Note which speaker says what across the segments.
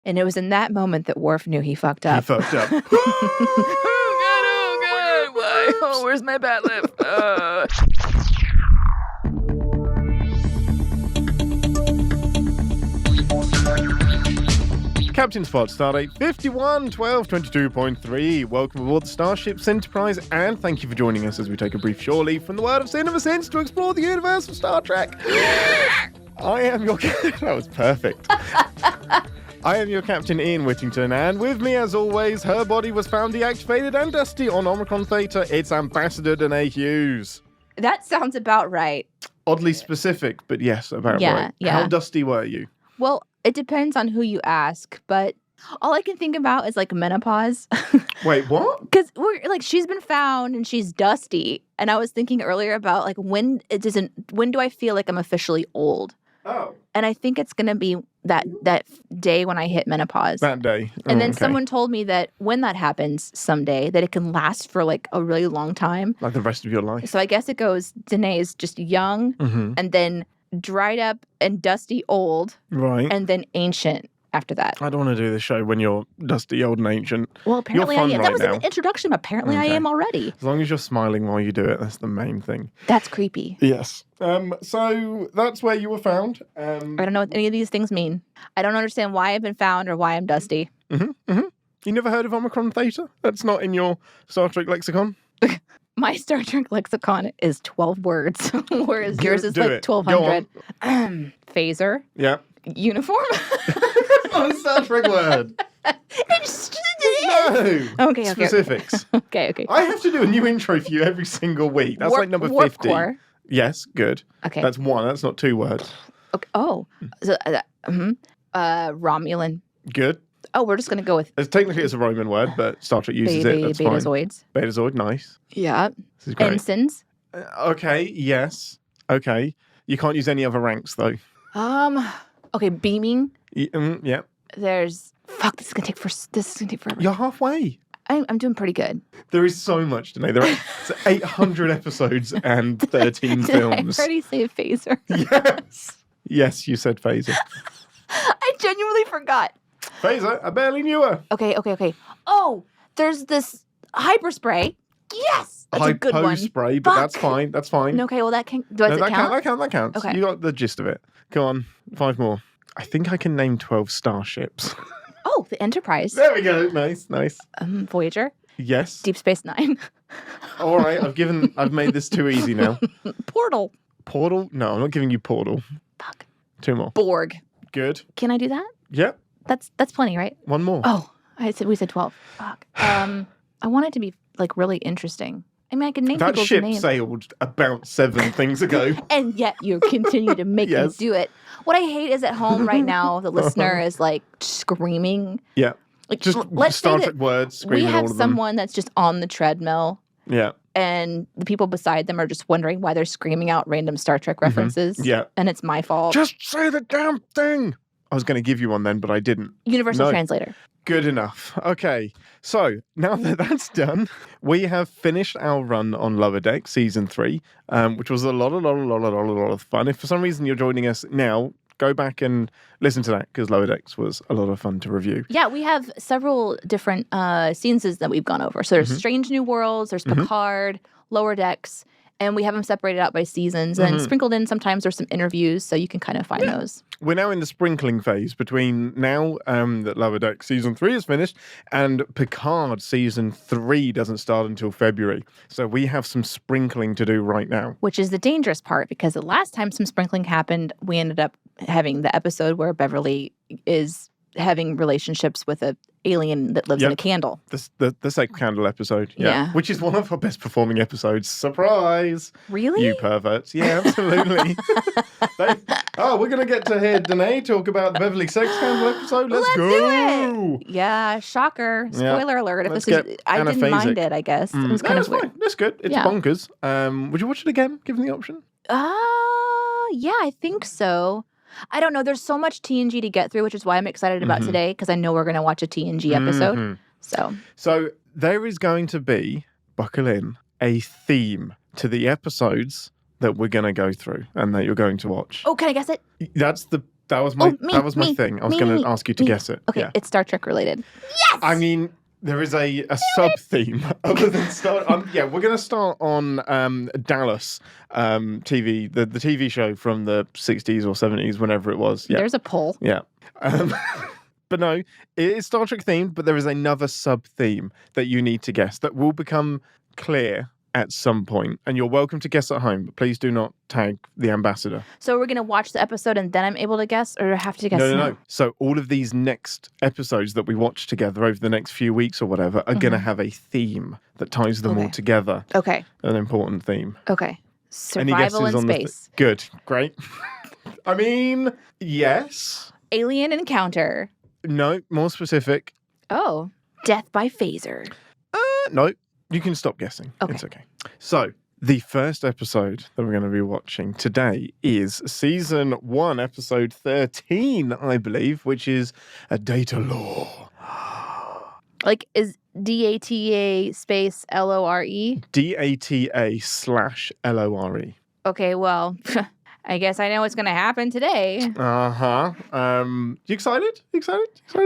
Speaker 1: And it was in that moment that Worf knew he fucked up.
Speaker 2: He fucked up.
Speaker 1: Oh, God. Why? Oh, where's my bat lip?
Speaker 2: Captain's Pod, Stardate 51-12-22.3. Welcome aboard the Starship's Enterprise, and thank you for joining us as we take a brief shore leave from the world of CinemaSins to explore the universe of Star Trek. I am your... That was perfect. I am your Captain Ian Whittington, and with me, as always, her body was found deactivated and dusty on Omicron Theta. It's Ambassador Deneé Hughes.
Speaker 1: That sounds about right.
Speaker 2: Oddly specific, but yes, about right.
Speaker 1: Yeah.
Speaker 2: How dusty were you?
Speaker 1: Well, it depends on who you ask, but all I can think about is like menopause.
Speaker 2: Wait, what?
Speaker 1: Because we're like, she's been found and she's dusty, and I was thinking earlier about like when do I feel like I'm officially old?
Speaker 2: Oh.
Speaker 1: And I think it's gonna be that day when I hit menopause.
Speaker 2: That day.
Speaker 1: And then someone told me that when that happens someday, that it can last for like a really long time.
Speaker 2: Like the rest of your life.
Speaker 1: So I guess it goes, Deneé's just young, and then dried up and dusty old,
Speaker 2: right,
Speaker 1: and then ancient after that.
Speaker 2: I don't want to do this show when you're dusty, old, and ancient.
Speaker 1: Well, apparently
Speaker 2: you're fun
Speaker 1: I am.
Speaker 2: Right
Speaker 1: that was
Speaker 2: now.
Speaker 1: in the introduction. Apparently I am already.
Speaker 2: As long as you're smiling while you do it, that's the main thing.
Speaker 1: That's creepy.
Speaker 2: Yes. So that's where you were found.
Speaker 1: I don't know what any of these things mean. I don't understand why I've been found or why I'm dusty.
Speaker 2: You never heard of Omicron Theta? That's not in your Star Trek lexicon?
Speaker 1: My Star Trek lexicon is 12 words, whereas yours is like 1,200. Phaser.
Speaker 2: Yeah.
Speaker 1: Uniform.
Speaker 2: That's not a Star Trek word. No.
Speaker 1: Okay.
Speaker 2: Specifics.
Speaker 1: Okay.
Speaker 2: I have to do a new intro for you every single week. That's like number 50.
Speaker 1: Core.
Speaker 2: Yes, good.
Speaker 1: Okay.
Speaker 2: That's one. That's not 2 words.
Speaker 1: Okay. Oh. So, Romulan.
Speaker 2: Good.
Speaker 1: Oh, we're just going to go with...
Speaker 2: Technically, it's a Roman word, but Star Trek uses it. That's
Speaker 1: Betazoids.
Speaker 2: Fine. Betazoid, nice.
Speaker 1: Yeah.
Speaker 2: This is great.
Speaker 1: Ensigns.
Speaker 2: Okay, yes. Okay. You can't use any other ranks, though.
Speaker 1: Okay, beaming.
Speaker 2: Yeah.
Speaker 1: There's... Fuck, this is going to take forever.
Speaker 2: You're halfway.
Speaker 1: I'm doing pretty good.
Speaker 2: There is so much, Deneé. There are 800 episodes and 13 films.
Speaker 1: I already say phaser.
Speaker 2: Yes. Yes, you said phaser.
Speaker 1: I genuinely forgot.
Speaker 2: Phaser, I barely knew her.
Speaker 1: Okay. Oh, there's this hyperspray. Yes! That's a good one.
Speaker 2: Hypospray, but
Speaker 1: Fuck.
Speaker 2: That's fine.
Speaker 1: Okay, well, that can... Does it count?
Speaker 2: That counts.
Speaker 1: Okay.
Speaker 2: You got the gist of it. Go on, 5 more. I think I can name 12 starships.
Speaker 1: Oh, the Enterprise.
Speaker 2: There we go. Nice.
Speaker 1: Voyager.
Speaker 2: Yes.
Speaker 1: Deep Space Nine.
Speaker 2: All right, I've made this too easy now.
Speaker 1: Portal.
Speaker 2: Portal? No, I'm not giving you Portal.
Speaker 1: Fuck.
Speaker 2: 2 more.
Speaker 1: Borg.
Speaker 2: Good.
Speaker 1: Can I do that?
Speaker 2: Yep.
Speaker 1: That's plenty, right?
Speaker 2: 1 more.
Speaker 1: Oh, we said 12. Fuck. I want it to be like really interesting. I mean, I can name
Speaker 2: that
Speaker 1: people's
Speaker 2: ship
Speaker 1: names.
Speaker 2: sailed about 7 things ago.
Speaker 1: And yet you continue to make me do it. What I hate is at home right now, the listener is like screaming.
Speaker 2: Yeah.
Speaker 1: Like,
Speaker 2: Just
Speaker 1: let's
Speaker 2: Star
Speaker 1: say
Speaker 2: Trek
Speaker 1: that
Speaker 2: words, screaming
Speaker 1: we
Speaker 2: all
Speaker 1: have
Speaker 2: of
Speaker 1: someone that's just on the treadmill.
Speaker 2: Yeah.
Speaker 1: And the people beside them are just wondering why they're screaming out random Star Trek references.
Speaker 2: Yeah.
Speaker 1: And it's my fault.
Speaker 2: Just say the damn thing. I was going to give you one then, but I didn't.
Speaker 1: Universal Translator.
Speaker 2: Good enough. Okay. So now that that's done, we have finished our run on Lower Deck Season 3, which was a lot of fun. If for some reason you're joining us now, go back and listen to that because Lower Decks was a lot of fun to review.
Speaker 1: Yeah, we have several different scenes that we've gone over. So there's Strange New Worlds, there's Picard, Lower Decks, and we have them separated out by seasons. And sprinkled in sometimes there's some interviews, so you can kind of find those.
Speaker 2: We're now in the sprinkling phase between now that Lower Deck Season 3 is finished and Picard Season 3 doesn't start until February. So we have some sprinkling to do right now.
Speaker 1: Which is the dangerous part because the last time some sprinkling happened, we ended up having the episode where Beverly is having relationships with an alien that lives in a candle.
Speaker 2: The Sacred Candle episode. Yeah. Which is one of our best performing episodes. Surprise!
Speaker 1: Really?
Speaker 2: You perverts. Yeah, absolutely. We're going to get to hear Deneé talk about the Beverly Sex Candle episode. Let's go!
Speaker 1: Do it. Yeah, shocker. Spoiler alert. If I didn't mind it, I guess. It was kind of weird.
Speaker 2: Fine. That's good. It's bonkers. Would you watch it again, given the option?
Speaker 1: Yeah, I think so. I don't know. There's so much TNG to get through, which is why I'm excited about today, because I know we're going to watch a TNG episode. So
Speaker 2: there is going to be, buckle in, a theme to the episodes that we're going to go through and that you're going to watch.
Speaker 1: Oh, can I guess it?
Speaker 2: That's the That was my thing. I was going to ask you to guess it.
Speaker 1: Okay, it's Star Trek related. Yes!
Speaker 2: I mean, there is a sub-theme other than Star... we're going to start on Dallas TV, the TV show from the 60s or 70s, whenever it was. Yeah.
Speaker 1: There's a poll.
Speaker 2: Yeah. But no, it is Star Trek themed, but there is another sub-theme that you need to guess that will become clear at some point, and you're welcome to guess at home, but please do not tag the ambassador.
Speaker 1: So we're going to watch the episode and then I'm able to guess, or do I have to guess?
Speaker 2: No. So all of these next episodes that we watch together over the next few weeks or whatever are going to have a theme that ties them all together.
Speaker 1: Okay.
Speaker 2: An important theme.
Speaker 1: Okay. Survival in space.
Speaker 2: Good. Great. I mean, yes.
Speaker 1: Alien encounter.
Speaker 2: No, more specific.
Speaker 1: Oh. Death by phaser.
Speaker 2: No. You can stop guessing.
Speaker 1: Okay.
Speaker 2: It's okay. So, the first episode that we're going to be watching today is Season 1, Episode 13, I believe, which is a data lore.
Speaker 1: Like, is DATA space LORE?
Speaker 2: DATA/LORE.
Speaker 1: Okay, well, I guess I know what's going to happen today.
Speaker 2: Uh-huh. You excited?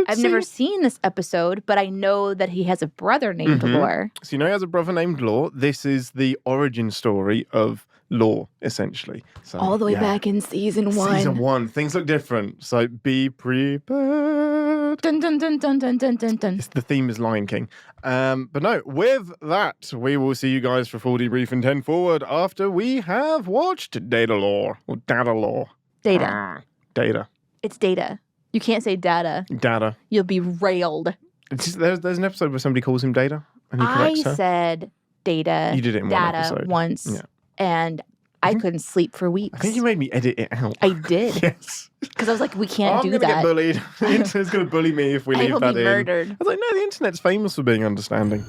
Speaker 1: I've never seen this episode, but I know that he has a brother named Lore.
Speaker 2: So you know he has a brother named Lore. This is the origin story of Lore, essentially. So,
Speaker 1: all the way back in Season 1.
Speaker 2: Season 1. Things look different, so be prepared.
Speaker 1: Dun, dun, dun, dun, dun, dun, dun, dun.
Speaker 2: The theme is Lion King. But no, with that, we will see you guys for full debrief and 10 forward after we have watched Data Lore. Or Data Lore.
Speaker 1: Data.
Speaker 2: Data.
Speaker 1: It's data. You can't say data.
Speaker 2: Data.
Speaker 1: You'll be railed.
Speaker 2: There's an episode where somebody calls him Data. And he corrects her.
Speaker 1: I said data.
Speaker 2: You did it in one episode.
Speaker 1: Once.
Speaker 2: Yeah.
Speaker 1: And I couldn't sleep for weeks.
Speaker 2: I think you made me edit it out.
Speaker 1: I did.
Speaker 2: Yes.
Speaker 1: Because I was like, we can't do that.
Speaker 2: I'm going to get bullied. The internet's going to bully me if we leave that in.
Speaker 1: I will be murdered.
Speaker 2: I was like, no, the internet's famous for being understanding.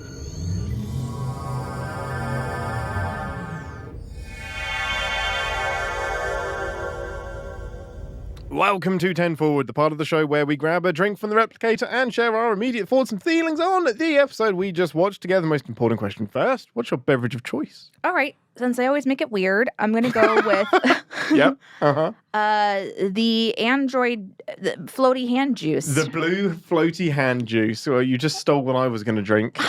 Speaker 2: Welcome to 10 Forward, the part of the show where we grab a drink from the replicator and share our immediate thoughts and feelings on the episode we just watched together. Most important question first, what's your beverage of choice?
Speaker 1: All right. Since I always make it weird, I'm going to go with
Speaker 2: Yep.
Speaker 1: the Android floaty hand juice.
Speaker 2: The blue floaty hand juice. Well, you just stole what I was going to drink. Do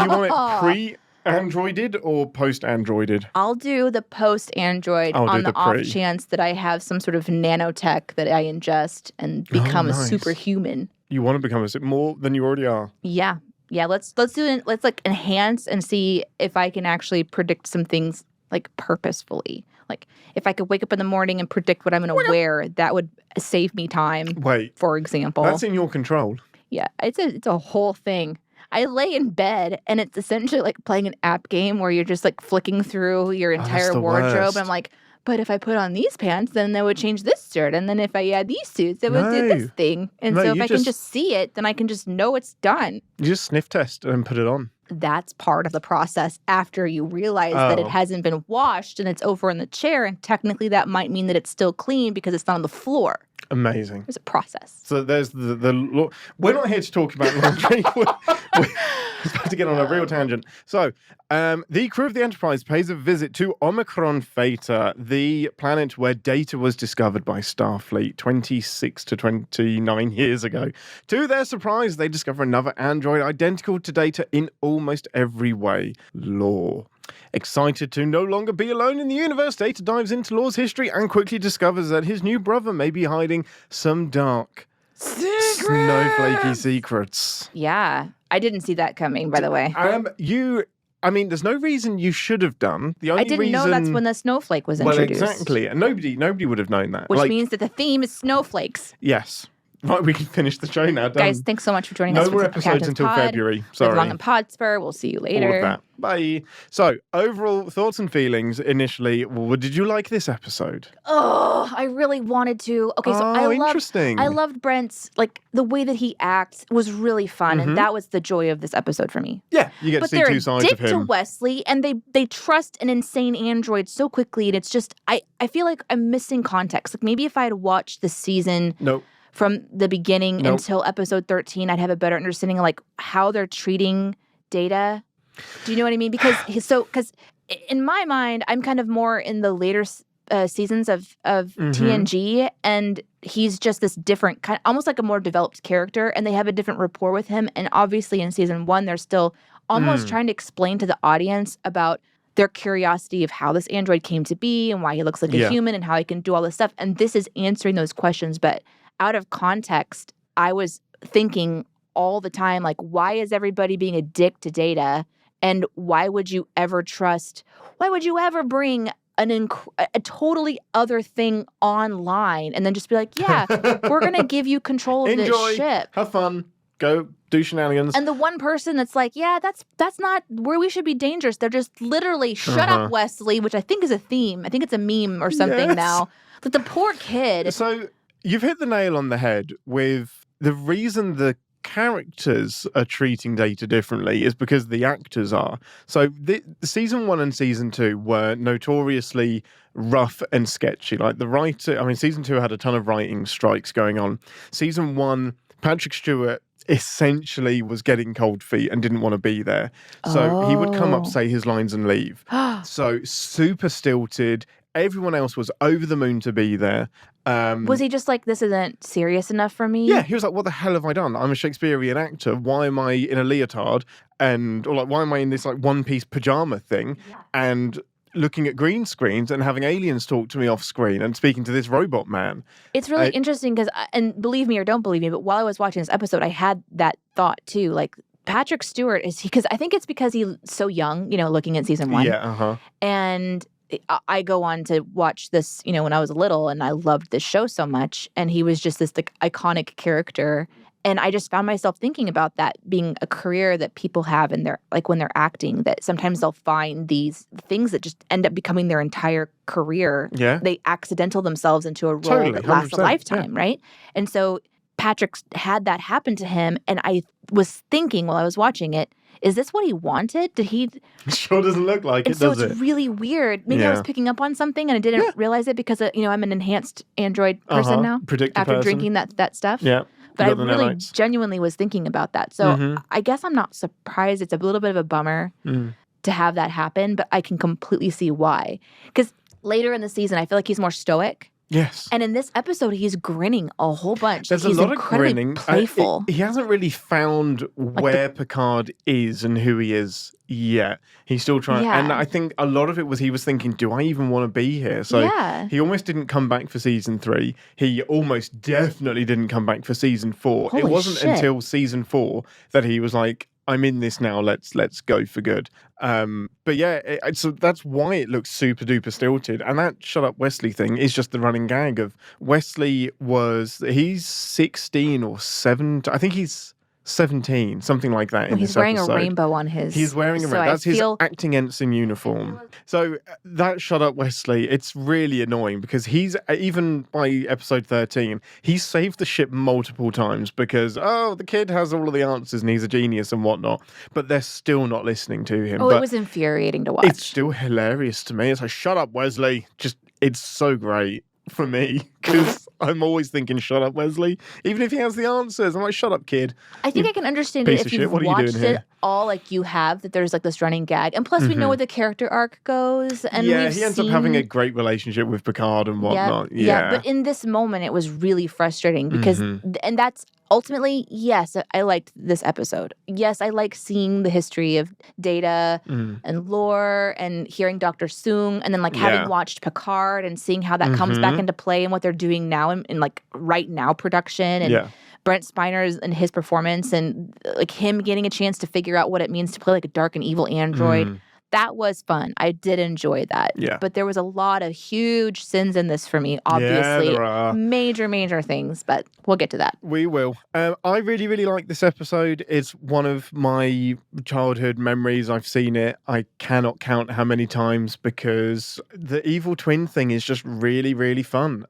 Speaker 2: you want it pre-Androided or post-Androided?
Speaker 1: I'll do the post-Android on the off chance that I have some sort of nanotech that I ingest and become a superhuman.
Speaker 2: You want to become more than you already are?
Speaker 1: Yeah. Yeah, let's like enhance and see if I can actually predict some things like purposefully. Like if I could wake up in the morning and predict what I'm going to wear, that would save me time.
Speaker 2: Wait,
Speaker 1: for example,
Speaker 2: that's in your control.
Speaker 1: Yeah, it's a whole thing. I lay in bed and it's essentially like playing an app game where you're just like flicking through your entire wardrobe.
Speaker 2: Worst.
Speaker 1: And I'm like, but if I put on these pants, then that would change this shirt. And then if I add these suits, it would do this thing. And so if I can just see it, then I can just know it's done.
Speaker 2: You just sniff test and put it on.
Speaker 1: That's part of the process after you realize that it hasn't been washed and it's over in the chair. And technically that might mean that it's still clean because it's not on the floor.
Speaker 2: Amazing.
Speaker 1: There's a process.
Speaker 2: So there's the we're not here to talk about laundry. we're about to get on a real tangent. So the crew of the Enterprise pays a visit to Omicron Theta, the planet where Data was discovered by Starfleet 26 to 29 years ago. To their surprise, they discover another android identical to Data in almost every way. Lore. Excited to no longer be alone in the universe, Data dives into Lore's history and quickly discovers that his new brother may be hiding some dark, snowflakey secrets.
Speaker 1: Yeah, I didn't see that coming, by the way.
Speaker 2: I mean, there's no reason you should have done. The only
Speaker 1: I didn't know that's when the snowflake was introduced.
Speaker 2: Well, exactly. And nobody would have known that.
Speaker 1: Which means that the theme is snowflakes.
Speaker 2: Yes. Right, we can finish the show now.
Speaker 1: Guys, thanks so much for joining us.
Speaker 2: No more episodes until February. Sorry.
Speaker 1: Long and Podsper. We'll see you later.
Speaker 2: All of that. Bye. So, overall thoughts and feelings initially. Well, did you like this episode?
Speaker 1: Oh, I really wanted to. Okay, so I loved Brent's, like, the way that he acts was really fun, and that was the joy of this episode for me.
Speaker 2: Yeah, you get to see two sides of him.
Speaker 1: But they're a dick to Wesley, and they trust an insane android so quickly, and it's just, I feel like I'm missing context. Like, maybe if I had watched the season...
Speaker 2: Nope.
Speaker 1: From the beginning until episode 13, I'd have a better understanding of like how they're treating Data. Do you know what I mean? Because in my mind, I'm kind of more in the later seasons of TNG, and he's just this different kind, almost like a more developed character, and they have a different rapport with him. And obviously in season 1, they're still almost trying to explain to the audience about their curiosity of how this android came to be and why he looks like a human and how he can do all this stuff. And this is answering those questions. But out of context, I was thinking all the time, like, why is everybody being a dick to Data? And why would you ever bring a totally other thing online and then just be like, yeah, we're going to give you control of this ship.
Speaker 2: Have fun. Go do shenanigans.
Speaker 1: And the one person that's like, yeah, that's not where we should be dangerous. They're just literally, shut up, Wesley, which I think is a theme. I think it's a meme or something now. But the poor kid.
Speaker 2: So you've hit the nail on the head with the reason the characters are treating Data differently is because the actors are. So the season 1 and season 2 were notoriously rough and sketchy. Like the writer, I mean, season 2 had a ton of writing strikes going on. Season 1, Patrick Stewart essentially was getting cold feet and didn't want to be there. So he would come up, say his lines and leave. So super stilted. Everyone else was over the moon to be there.
Speaker 1: Was he just like, this isn't serious enough for me?
Speaker 2: Yeah, he was like, what the hell have I done? I'm a Shakespearean actor. Why am I in a leotard? Or like, why am I in this like one-piece pajama thing? Yeah. And looking at green screens and having aliens talk to me off screen and speaking to this robot man.
Speaker 1: It's really interesting because, and believe me or don't believe me, but while I was watching this episode, I had that thought too. Like, Patrick Stewart because I think it's because he's so young, looking at season 1.
Speaker 2: Yeah,
Speaker 1: And I go on to watch this, when I was little, and I loved this show so much. And he was just this like iconic character. And I just found myself thinking about that being a career that people have in their, like when they're acting, that sometimes they'll find these things that just end up becoming their entire career.
Speaker 2: Yeah.
Speaker 1: They accidental themselves into a role that lasts a lifetime, right? And so Patrick had that happen to him. And I was thinking while I was watching it, is this what he wanted? Did he?
Speaker 2: It sure doesn't look like it,
Speaker 1: does
Speaker 2: it?
Speaker 1: So it's really weird. Maybe I was picking up on something and I didn't realize it because, I'm an enhanced Android person now. After drinking that stuff.
Speaker 2: Yeah.
Speaker 1: But I really genuinely was thinking about that. So I guess I'm not surprised. It's a little bit of a bummer to have that happen, but I can completely see why. Because later in the season, I feel like he's more stoic.
Speaker 2: Yes.
Speaker 1: And in this episode, he's grinning a whole bunch.
Speaker 2: There's
Speaker 1: he's
Speaker 2: a lot of grinning.
Speaker 1: Playful.
Speaker 2: He hasn't really found where Picard is and who he is yet. He's still trying. Yeah. And I think a lot of it was he was thinking, do I even want to be here? So he almost didn't come back for season 3. He almost definitely didn't come back for season 4.
Speaker 1: Holy
Speaker 2: it wasn't
Speaker 1: shit.
Speaker 2: until season 4 that he was like, I'm in this now. Let's go for good. But yeah, so that's why it looks super duper stilted. And that shut up Wesley thing is just the running gag of Wesley he's 16 or 17. I think he's 17, something like that.
Speaker 1: He's wearing a rainbow on his.
Speaker 2: He's wearing a rainbow. That's his acting ensign uniform. So that shut up Wesley. It's really annoying because he's, even by episode 13, he's saved the ship multiple times because, the kid has all of the answers and he's a genius and whatnot. But they're still not listening to him.
Speaker 1: It was infuriating to watch.
Speaker 2: It's still hilarious to me. It's like, shut up, Wesley. It's so great for me because I'm always thinking, shut up, Wesley. Even if he has the answers, I'm like, shut up, kid.
Speaker 1: I think I can understand it if you've watched it all like you have, that there's like this running gag. And plus we know where the character arc goes. And
Speaker 2: he ends up having a great relationship with Picard and whatnot.
Speaker 1: Yeah, but in this moment, it was really frustrating because, and that's ultimately, yes, I liked this episode. Yes, I like seeing the history of Data and lore and hearing Dr. Soong and then like having watched Picard and seeing how that comes back into play and what they're doing now in like right now production and Brent Spiner's and his performance and like him getting a chance to figure out what it means to play like a dark and evil android. That was fun. I did enjoy that. Yeah. But there was a lot of huge sins in this for me, obviously.
Speaker 2: Yeah, there are.
Speaker 1: Major things, but we'll get to that.
Speaker 2: We will. I really, really like this episode. It's one of my childhood memories. I've seen it. I cannot count how many times because the evil twin thing is just really, really fun.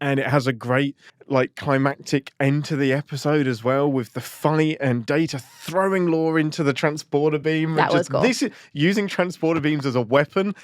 Speaker 2: And it has a great, like, climactic end to the episode as well with the fight and Data throwing Lore into the transporter beam.
Speaker 1: That was cool.
Speaker 2: Using transporter beams as a weapon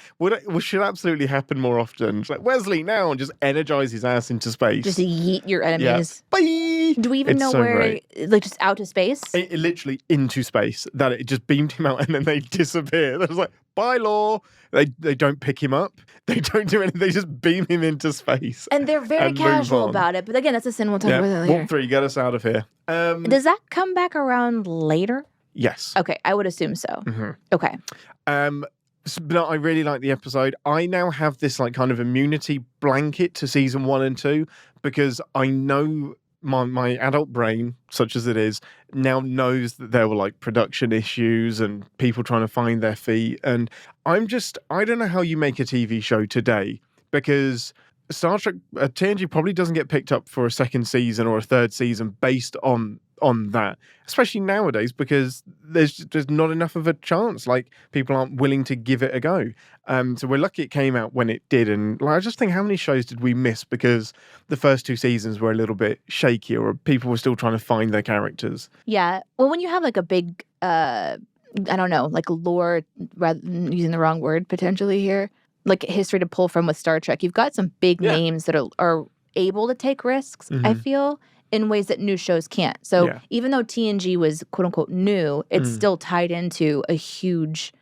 Speaker 2: should absolutely happen more often. It's like, Wesley, now, and just energize his ass into space.
Speaker 1: Just yeet your enemies.
Speaker 2: Yeah. Bye!
Speaker 1: Do we even know where, like, just out to space?
Speaker 2: It literally into space. That it just beamed him out and then they disappear. It was like, Bye, Law. They don't pick him up. They don't do anything. They just beam him into space.
Speaker 1: And they're very casual about it. But again, that's a sin. We'll talk about that later.
Speaker 2: Warp 3, get us out of here.
Speaker 1: Does that come back around later?
Speaker 2: Yes.
Speaker 1: Okay, I would assume so.
Speaker 2: Mm-hmm.
Speaker 1: Okay.
Speaker 2: But I really like the episode. I now have this like kind of immunity blanket to season 1 and 2 because I know my adult brain, such as it is, now knows that there were like production issues and people trying to find their feet. And I don't know how you make a TV show today because Star Trek TNG probably doesn't get picked up for a second season or a third season based on that, especially nowadays because there's not enough of a chance. Like people aren't willing to give it a go. So we're lucky it came out when it did. And like, I just think how many shows did we miss because the first 2 seasons were a little bit shaky or people were still trying to find their characters.
Speaker 1: Yeah. Well, when you have like a big, I don't know, like lore, rather than using the wrong word potentially here, like history to pull from with Star Trek, you've got some big names that are able to take risks, I feel, in ways that new shows can't. So even though TNG was quote unquote new, it's still tied into a huge,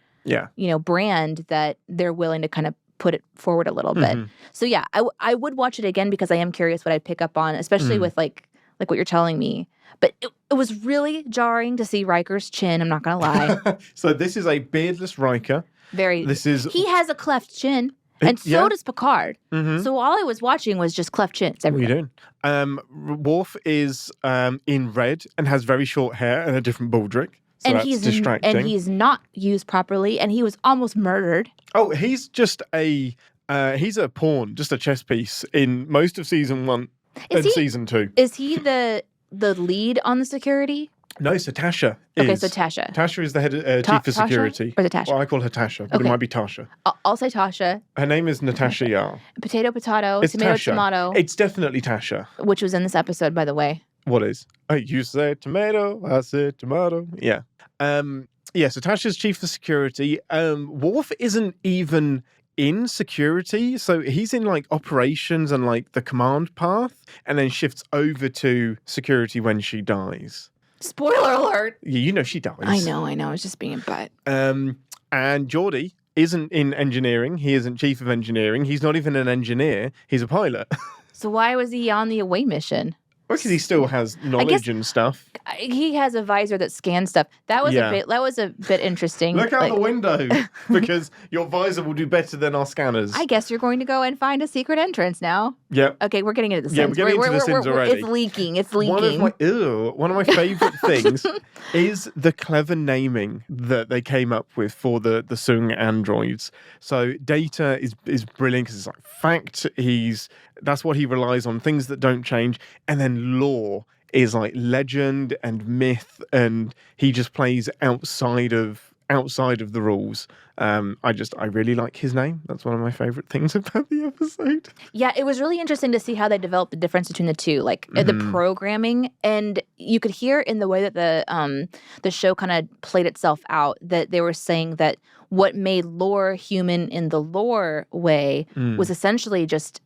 Speaker 1: brand that they're willing to kind of put it forward a little bit. So yeah, I would watch it again because I am curious what I'd pick up on, especially with like what you're telling me. But it was really jarring to see Riker's chin. I'm not gonna lie.
Speaker 2: So this is a beardless Riker. He has a cleft chin. And so does Picard. So all I was watching was just cleft chins everywhere. What are you doing? Worf is in red and has very short hair and a different baldric. So
Speaker 1: and
Speaker 2: that's distracting.
Speaker 1: And he's not used properly, and he was almost murdered.
Speaker 2: Oh, he's just he's a pawn, just a chess piece in most of season 1 and season 2.
Speaker 1: Is he the lead on the security?
Speaker 2: No, so Tasha is.
Speaker 1: Okay, so Tasha.
Speaker 2: Tasha is the head chief of security.
Speaker 1: Or is it Tasha?
Speaker 2: Well, I call her Tasha, but it might be Tasha.
Speaker 1: I'll say Tasha.
Speaker 2: Her name is Natasha Yar.
Speaker 1: Potato,
Speaker 2: It's
Speaker 1: tomato,
Speaker 2: Tasha.
Speaker 1: tomato.
Speaker 2: It's definitely Tasha.
Speaker 1: Which was in this episode, by the way.
Speaker 2: What is? Oh, you say tomato, I say tomato. Yeah. So Tasha's chief of security. Worf isn't even in security, so he's in like operations and like the command path, and then shifts over to security when she dies.
Speaker 1: Spoiler alert!
Speaker 2: Yeah, you know she dies.
Speaker 1: I know. I was just being a butt.
Speaker 2: And Geordi isn't in engineering. He isn't chief of engineering. He's not even an engineer. He's a pilot.
Speaker 1: So why was he on the away mission?
Speaker 2: Because he still has knowledge and stuff.
Speaker 1: He has a visor that scans stuff. That was a bit interesting.
Speaker 2: Look out the window, because your visor will do better than our scanners.
Speaker 1: I guess you're going to go and find a secret entrance now.
Speaker 2: Yep.
Speaker 1: Okay, we're getting into the sins.
Speaker 2: Yeah, we're getting into the sins already.
Speaker 1: It's leaking.
Speaker 2: One of my favorite things is the clever naming that they came up with for the Sung androids. So Data is brilliant because it's like fact. That's what he relies on, things that don't change. And then Lore is like legend and myth, and he just plays outside of the rules. I really like his name. That's one of my favorite things about the episode.
Speaker 1: Yeah, it was really interesting to see how they developed the difference between the two, like the programming, and you could hear in the way that the show kind of played itself out that they were saying that what made Lore human in the Lore way was essentially just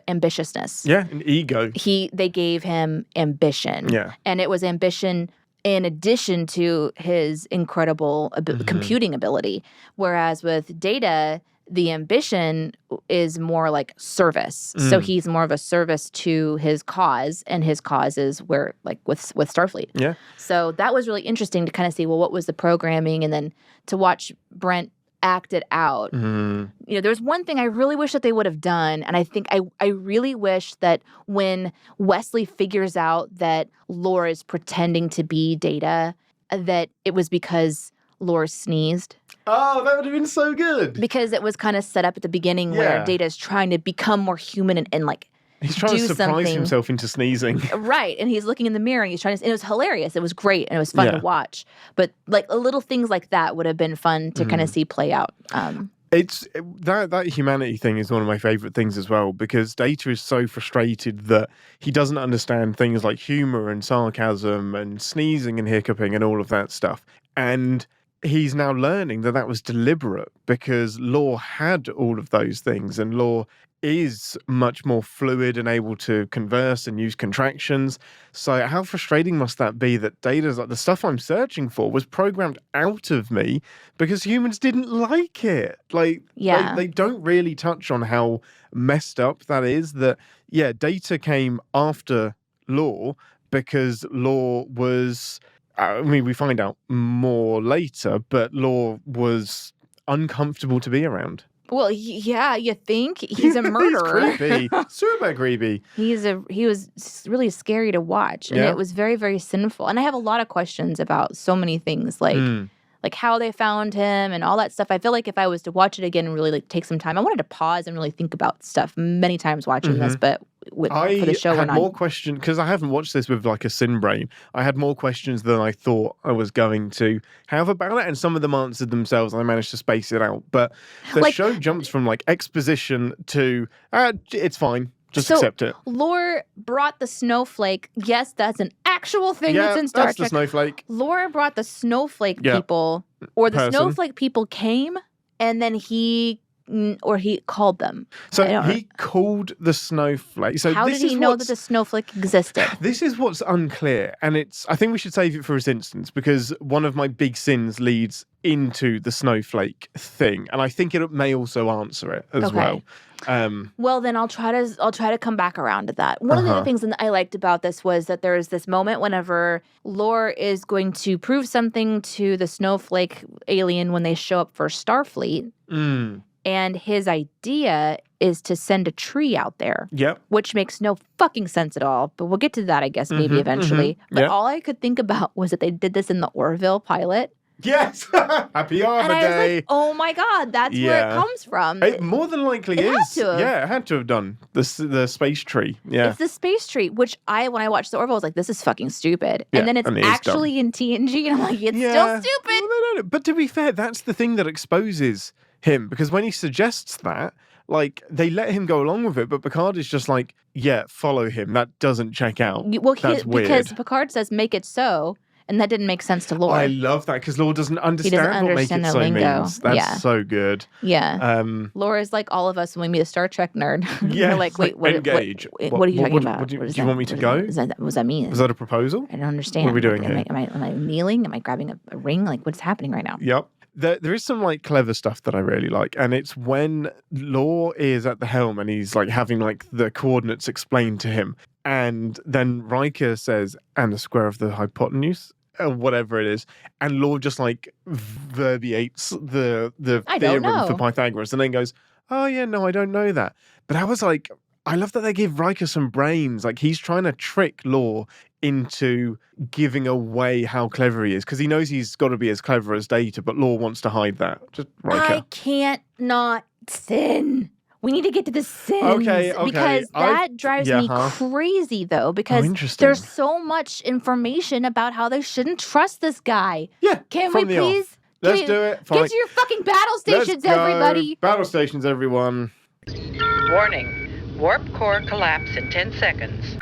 Speaker 1: ambitiousness.
Speaker 2: Yeah, an ego.
Speaker 1: They gave him ambition.
Speaker 2: Yeah,
Speaker 1: and it was ambition in addition to his incredible computing ability. Whereas with Data, the ambition is more like service. So he's more of a service to his cause, and his cause is where, like with Starfleet.
Speaker 2: Yeah.
Speaker 1: So that was really interesting to kind of see, well, what was the programming, and then to watch Brent act it out. There's one thing I really wish that they would have done, and I think I really wish that when Wesley figures out that Lore is pretending to be Data, that it was because Lore sneezed.
Speaker 2: Oh, that would have been so good.
Speaker 1: Because it was kind of set up at the beginning where Data is trying to become more human and like
Speaker 2: he's trying to surprise himself into sneezing. Right.
Speaker 1: And he's looking in the mirror and he's trying to, and it was hilarious. It was great and it was fun to watch. But like little things like that would have been fun to kind of see play out.
Speaker 2: It's that humanity thing is one of my favorite things as well, because Data is so frustrated that he doesn't understand things like humor and sarcasm and sneezing and hiccuping and all of that stuff. And he's now learning that was deliberate because Lore had all of those things, and Lore is much more fluid and able to converse and use contractions. So how frustrating must that be that Data's like, the stuff I'm searching for was programmed out of me because humans didn't like it. Like, they don't really touch on how messed up that is. That, Data came after Lore because Lore was, we find out more later, but Lore was uncomfortable to be around.
Speaker 1: Well, yeah, you think? He's a murderer.
Speaker 2: He's creepy. Super creepy.
Speaker 1: He was really scary to watch, and it was very, very sinful. And I have a lot of questions about so many things, like how they found him and all that stuff. I feel like if I was to watch it again and really take some time, I wanted to pause and really think about stuff many times watching this, but for the show,
Speaker 2: I had more questions because I haven't watched this with like a sin brain. I had more questions than I thought I was going to have about it, and some of them answered themselves, and I managed to space it out. But the show jumps from like exposition to it's fine. Just accept it.
Speaker 1: Lore brought the snowflake. Yes, that's an actual thing that's in Star Trek.
Speaker 2: The snowflake.
Speaker 1: Lore brought the snowflake people, or the snowflake people came, and then he called them.
Speaker 2: So he called the snowflake. So
Speaker 1: how did he know that the snowflake existed?
Speaker 2: This is what's unclear, and I think we should save it for ReSInstance because one of my big sins leads into the snowflake thing, and I think it may also answer it as well.
Speaker 1: Well, then I'll try to come back around to that. One of the things that I liked about this was that there is this moment whenever Lore is going to prove something to the snowflake alien when they show up for Starfleet. And his idea is to send a tree out there. Yep. Which makes no fucking sense at all. But we'll get to that, I guess, maybe eventually. But all I could think about was that they did this in the Orville pilot.
Speaker 2: Yes! Happy Arbor Day!
Speaker 1: And I was like, oh my God, that's where it comes from.
Speaker 2: It more than likely is. Had to have. Yeah, it had to have done. The space tree. Yeah.
Speaker 1: It's the space tree, which when I watched the Orville, I was like, this is fucking stupid. Yeah, and then it's actually in TNG, and I'm like, it's still stupid.
Speaker 2: No. But to be fair, that's the thing that exposes him, because when he suggests that, like, they let him go along with it, but Picard is just like, follow him. That doesn't check out.
Speaker 1: Well,
Speaker 2: that's weird.
Speaker 1: Because Picard says, make it so. And that didn't make sense to Lore.
Speaker 2: I love that because Lore doesn't understand what make it so means. That's so good.
Speaker 1: Yeah. Lore is like all of us when we meet a Star Trek nerd.
Speaker 2: Yeah.
Speaker 1: We're like, wait, what are you talking about?
Speaker 2: Do you want me to go?
Speaker 1: What does that mean?
Speaker 2: Was that a proposal?
Speaker 1: I don't understand.
Speaker 2: What are we doing here?
Speaker 1: Am I kneeling? Am I grabbing a ring? Like, what's happening right now?
Speaker 2: Yep. There is some like clever stuff that I really like, and it's when Lore is at the helm and he's like having like the coordinates explained to him, and then Riker says, "And the square of the hypotenuse." Or whatever it is, and Lore just like verbiates the theorem for Pythagoras, and then goes, "Oh yeah, no, I don't know that." But I was like, I love that they give Riker some brains. Like he's trying to trick Lore into giving away how clever he is, because he knows he's got to be as clever as Data, but Lore wants to hide that. Just Riker.
Speaker 1: I can't not sin. We need to get to the sins.
Speaker 2: Okay.
Speaker 1: Because that drives me crazy, though, because there's so much information about how they shouldn't trust this guy.
Speaker 2: Yeah.
Speaker 1: Can we please?
Speaker 2: Let's do it. Fine.
Speaker 1: Get to your fucking battle stations, everybody.
Speaker 2: Battle stations, everyone.
Speaker 3: Warning. Warp core collapse in 10 seconds.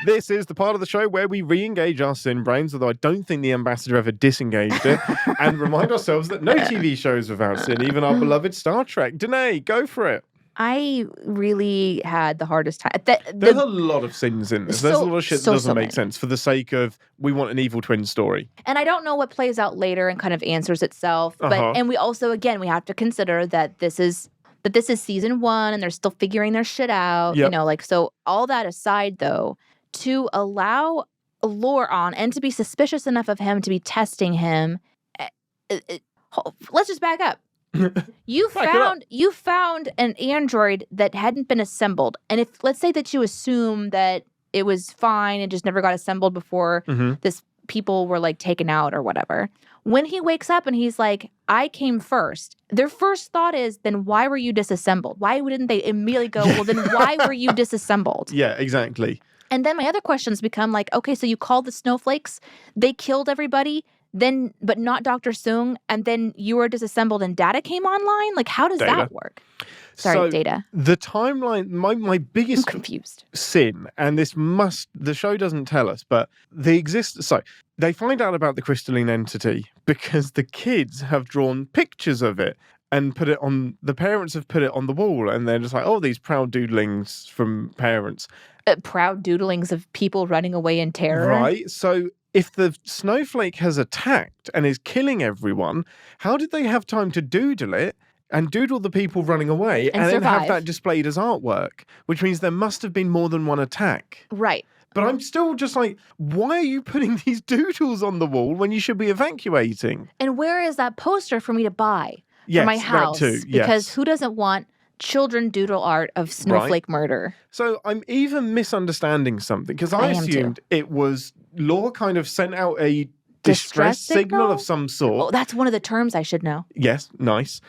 Speaker 2: This is the part of the show where we re-engage our sin brains, although I don't think the ambassador ever disengaged it, and remind ourselves that no TV shows without sin, even our beloved Star Trek. Deneé, go for it.
Speaker 1: I really had the hardest time.
Speaker 2: There's a lot of sins in this. There's a lot of shit that doesn't make sense for the sake of we want an evil twin story.
Speaker 1: And I don't know what plays out later and kind of answers itself. But and we also, again, we have to consider that this is season 1 and they're still figuring their shit out. Yep. You know, like, so all that aside, though, to allow Lore on and to be suspicious enough of him to be testing him, let's just back up. You found an android that hadn't been assembled, and if let's say that you assume that it was fine and just never got assembled before this people were like taken out or whatever. When he wakes up and he's like, I came first, their first thought is, then why were you disassembled? Why didn't they immediately go, well, then why were you disassembled?
Speaker 2: Yeah, exactly.
Speaker 1: And then my other questions become like, okay, so you called the snowflakes, they killed everybody, then but not Dr. Soong, and then you were disassembled and Data came online? Like, how does that work? Sorry, Data.
Speaker 2: The timeline, my biggest
Speaker 1: confused
Speaker 2: sin, and the show doesn't tell us, but they find out about the crystalline entity because the kids have drawn pictures of it. and put it on, the parents have put it on the wall, and they're just like, oh, these proud doodlings from parents.
Speaker 1: Proud doodlings of people running away in terror.
Speaker 2: Right. So if the snowflake has attacked and is killing everyone, how did they have time to doodle it and doodle the people running away and then have that displayed as artwork? Which means there must have been more than one attack.
Speaker 1: Right.
Speaker 2: But I'm still just like, why are you putting these doodles on the wall when you should be evacuating?
Speaker 1: And where is that poster for me to buy for my house?
Speaker 2: That too,
Speaker 1: because who doesn't want children doodle art of snowflake murder?
Speaker 2: So I'm even misunderstanding something, because I assumed it was Law kind of sent out a distress signal of some sort.
Speaker 1: Oh, that's one of the terms I should know.
Speaker 2: Yes, nice.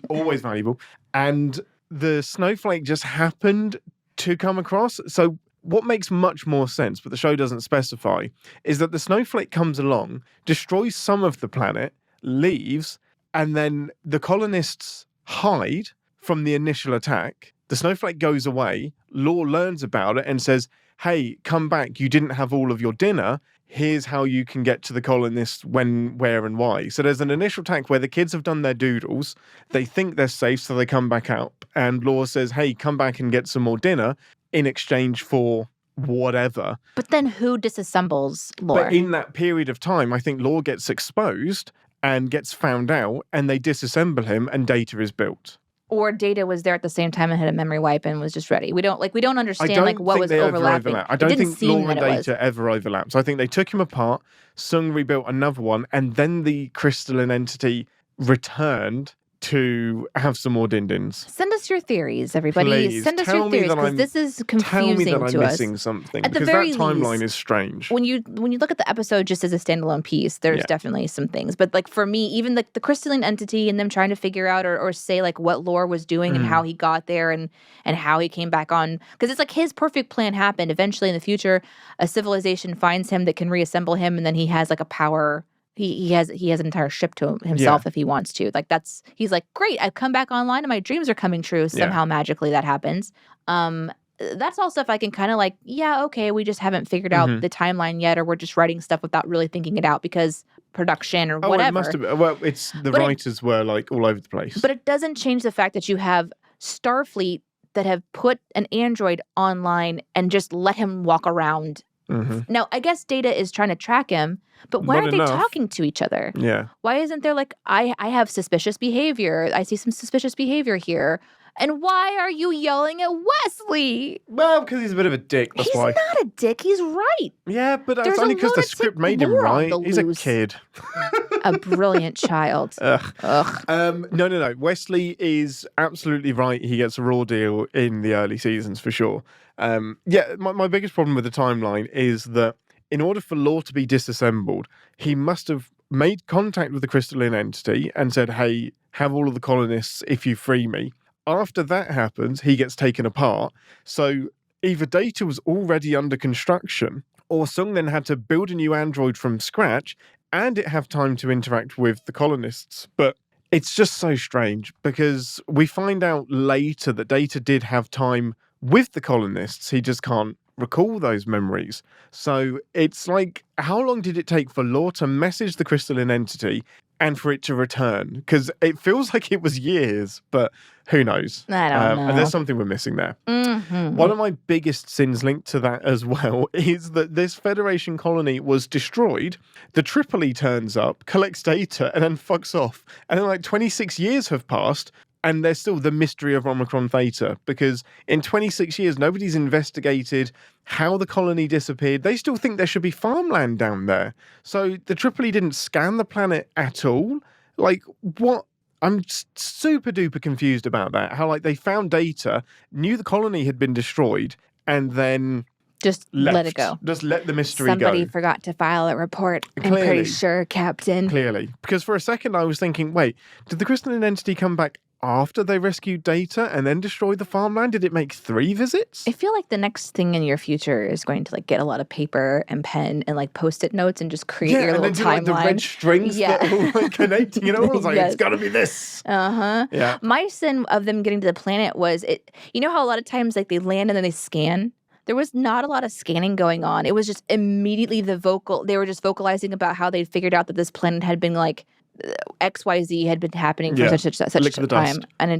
Speaker 2: Always valuable. And the snowflake just happened to come across. So what makes much more sense, but the show doesn't specify, is that the snowflake comes along, destroys some of the planet, leaves, and then the colonists hide from the initial attack. The snowflake goes away. Law learns about it and says, hey, come back. You didn't have all of your dinner. Here's how you can get to the colonists when, where, and why. So there's an initial attack where the kids have done their doodles. They think they're safe, so they come back out. And Law says, hey, come back and get some more dinner in exchange for whatever.
Speaker 1: But then who disassembles Law?
Speaker 2: But in that period of time, I think Law gets exposed and gets found out, and they disassemble him, and Data is built.
Speaker 1: Or Data was there at the same time and had a memory wipe and was just ready. We don't understand what was overlapping.
Speaker 2: I don't think Law and Data ever overlapped. So I think they took him apart, Sung rebuilt another one, and then the crystalline entity returned to have some more din-dins.
Speaker 1: Send us your theories, everybody.
Speaker 2: Please,
Speaker 1: send us your theories, because this is confusing to us.
Speaker 2: Tell me that I'm missing something, because that timeline is strange.
Speaker 1: When you look at the episode just as a standalone piece, there's definitely some things. But like for me, even the crystalline entity and them trying to figure out or say like what Lore was doing and how he got there and how he came back on, because it's like his perfect plan happened. Eventually in the future, a civilization finds him that can reassemble him, and then he has like a power. He has an entire ship to himself if he wants to. Like he's like, great, I've come back online and my dreams are coming true. Somehow magically that happens. That's all stuff I can kind of like, okay, we just haven't figured out the timeline yet, or we're just writing stuff without really thinking it out because production or whatever.
Speaker 2: It must have been. Well, it's the writers were like all over the place.
Speaker 1: But it doesn't change the fact that you have Starfleet that have put an android online and just let him walk around. Now, I guess Data is trying to track him, but why aren't they talking to each other?
Speaker 2: Yeah.
Speaker 1: Why isn't there like, I have suspicious behavior. I see some suspicious behavior here. And why are you yelling at Wesley?
Speaker 2: Well, because he's a bit of a dick, that's why.
Speaker 1: He's not a dick, he's right.
Speaker 2: Yeah, but that's only because the script made him right. He's a kid.
Speaker 1: A brilliant child.
Speaker 2: Ugh. No. Wesley is absolutely right. He gets a raw deal in the early seasons, for sure. My biggest problem with the timeline is that in order for Law to be disassembled, he must have made contact with the crystalline entity and said, hey, have all of the colonists if you free me. After that happens, he gets taken apart. So either Data was already under construction, or Sung then had to build a new android from scratch and it have time to interact with the colonists. But it's just so strange, because we find out later that Data did have time with the colonists. He just can't recall those memories. So it's like, how long did it take for Law to message the crystalline entity and for it to return? Because it feels like it was years, but who knows?
Speaker 1: I don't know.
Speaker 2: And there's something we're missing there. One of my biggest sins linked to that as well is that this Federation colony was destroyed. The Tripoli turns up, collects Data, and then fucks off. And then like 26 years have passed, and there's still the mystery of Omicron Theta, because in 26 years, nobody's investigated how the colony disappeared. They still think there should be farmland down there. So the Tripoli didn't scan the planet at all. Like, what? I'm super duper confused about that. How, like, they found Data, knew the colony had been destroyed, and then
Speaker 1: just
Speaker 2: left.
Speaker 1: Let it go.
Speaker 2: Just let the mystery go.
Speaker 1: Somebody forgot to file a report.
Speaker 2: Clearly.
Speaker 1: I'm pretty sure, Captain.
Speaker 2: Clearly. Because for a second I was thinking, wait, did the crystalline entity come back after they rescued Data and then destroyed the farmland? Did it make 3 visits?
Speaker 1: I feel like the next thing in your future is going to like get a lot of paper and pen and like Post-it notes and just create your little timeline.
Speaker 2: Like the red strings that are like connecting. I was like, it's got to be this. Yeah.
Speaker 1: My sin of them getting to the planet was it. You know how a lot of times like they land and then they scan. There was not a lot of scanning going on. It was just immediately they were just vocalizing about how they'd figured out that this planet had been like XYZ had been happening for such a time. And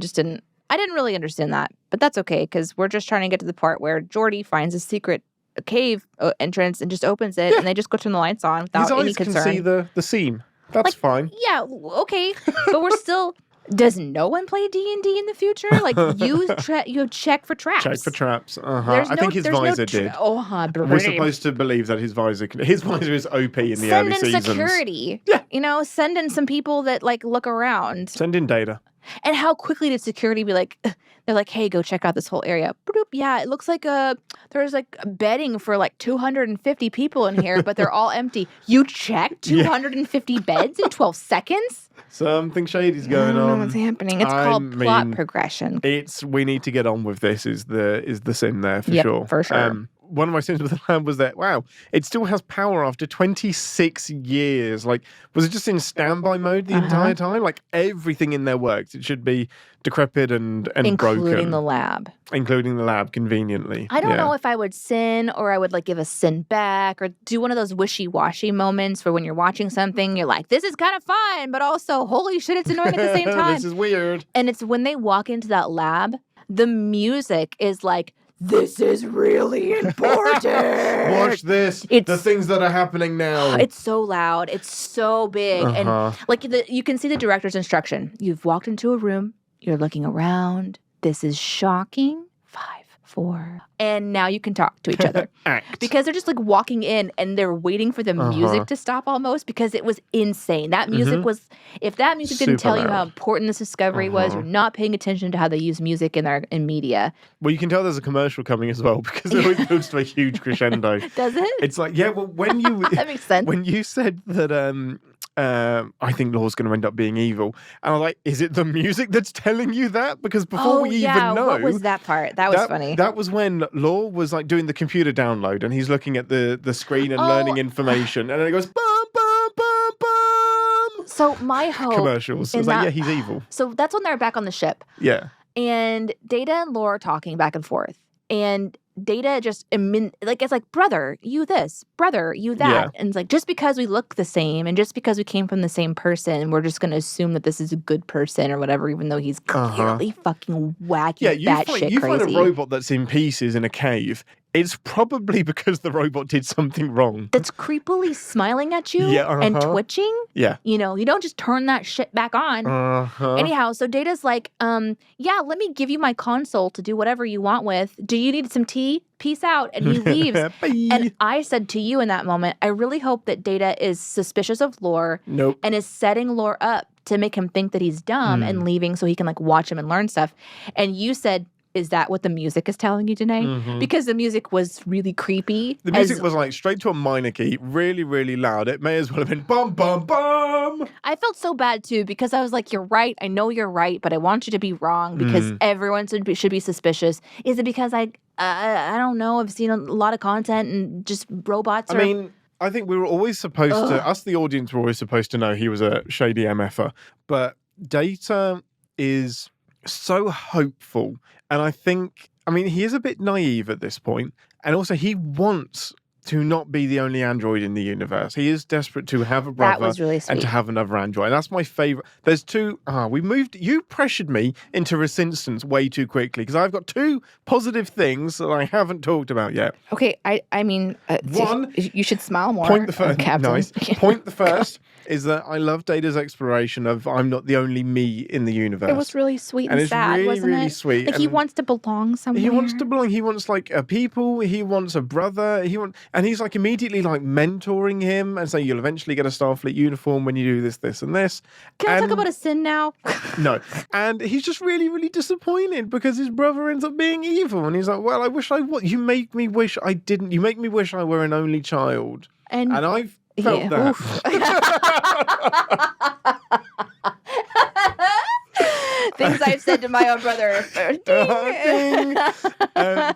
Speaker 1: I didn't really understand that. But that's okay, because we're just trying to get to the part where Geordi finds a secret cave entrance and just opens it, and they just go turn the lights on without any concern.
Speaker 2: His eyes can see the scene. That's fine.
Speaker 1: Yeah, okay. But we're still... Does no one play D&D in the future? Like, you check for traps.
Speaker 2: Check for traps. I think his visor did. We're supposed to believe that his visor is OP in the early seasons.
Speaker 1: Send in security.
Speaker 2: Yeah.
Speaker 1: Send in some people that, like, look around.
Speaker 2: Send in data.
Speaker 1: And how quickly did security be like, they're like, hey, go check out this whole area. Boop, yeah, it looks like there's like bedding for like 250 people in here, but they're all empty. You checked 250 beds in 12 seconds?
Speaker 2: Something shady's going on.
Speaker 1: I don't know what's happening. It's called plot progression.
Speaker 2: We need to get on with this is the sin there for sure.
Speaker 1: For sure.
Speaker 2: One of my sins with the lamb was that, wow, it still has power after 26 years. Like, was it just in standby mode the entire time? Like, everything in there works. It should be decrepit and broken.
Speaker 1: Including the lab.
Speaker 2: Including the lab, conveniently.
Speaker 1: I don't know if I would sin or I would, like, give a sin back or do one of those wishy-washy moments where when you're watching something, you're like, this is kind of fun, but also, holy shit, it's annoying at the same time.
Speaker 2: This is weird.
Speaker 1: And it's when they walk into that lab, the music is like, this is really important.
Speaker 2: Watch this. The things that are happening now.
Speaker 1: It's so loud. It's so big. And like you can see the director's instruction. You've walked into a room. You're looking around. This is shocking. 5, 4. And now you can talk to each other. Because they're just like walking in and they're waiting for the music to stop almost, because it was insane. That music was, if that music didn't tell you how important this discovery was, you're not paying attention to how they use music in media.
Speaker 2: Well, you can tell there's a commercial coming as well, because it always builds to a huge crescendo.
Speaker 1: Does it?
Speaker 2: It's like, yeah, well, when you...
Speaker 1: that makes sense.
Speaker 2: When you said that... I think Law's going to end up being evil. And I'm like, is it the music that's telling you that? Because before we even know...
Speaker 1: what was that part? That was funny.
Speaker 2: That was when Law was like doing the computer download and he's looking at the screen and learning information. And then it goes, bum, bum, bum, bum.
Speaker 1: So my hope...
Speaker 2: Commercials. I was like, yeah, he's evil.
Speaker 1: So that's when they're back on the ship.
Speaker 2: Yeah.
Speaker 1: And Data and Law are talking back and forth. And... Data just, it's like, brother, you this, brother, you that. Yeah. And it's like, just because we look the same and just because we came from the same person, we're just going to assume that this is a good person or whatever, even though he's clearly fucking wacky, batshit
Speaker 2: you
Speaker 1: crazy.
Speaker 2: Find a robot that's in pieces in a cave. It's probably because the robot did something wrong.
Speaker 1: That's creepily smiling at you and twitching.
Speaker 2: Yeah.
Speaker 1: You know, you don't just turn that shit back on. Anyhow, so Data's like, yeah, let me give you my console to do whatever you want with. Do you need some tea? Peace out. And he leaves. And I said to you in that moment, I really hope that Data is suspicious of Lore and is setting Lore up to make him think that he's dumb and leaving so he can like watch him and learn stuff. And you said, is that what the music is telling you, Deneé? Because the music was really creepy.
Speaker 2: The music was like straight to a minor key, really, really loud. It may as well have been bum, bum, bum.
Speaker 1: I felt so bad too because I was like, you're right. I know you're right, but I want you to be wrong because everyone should be suspicious. Is it because I don't know. I've seen a lot of content and just robots.
Speaker 2: I mean, I think we were always supposed to, us the audience were always supposed to know he was a shady MFer. But Data is so hopeful. And I think, I mean, he is a bit naive at this point. And also he wants to not be the only android in the universe. He is desperate to have a brother and to have another android. And that's my favorite. There's two, you pressured me into ReSINstance way too quickly because I've got 2 positive things that I haven't talked about yet.
Speaker 1: Okay, I mean, one, you should smile more.
Speaker 2: Point the first,
Speaker 1: Captain.
Speaker 2: Nice. Point the first is that I love Data's exploration of I'm not the only me in the universe.
Speaker 1: It was really sweet and sad,
Speaker 2: really,
Speaker 1: wasn't
Speaker 2: really
Speaker 1: it?
Speaker 2: Sweet.
Speaker 1: Like he wants to belong somewhere.
Speaker 2: He wants to belong. He wants like a people. He wants a brother. And he's like immediately like mentoring him and saying you'll eventually get a Starfleet uniform when you do this, this, and this.
Speaker 1: Can I talk about a sin now?
Speaker 2: No. And he's just really, really disappointed because his brother ends up being evil. And he's like, well, I wish I was. You make me wish I didn't. You make me wish I were an only child. And I've felt that.
Speaker 1: Things I've said to my own brother.
Speaker 2: Ding.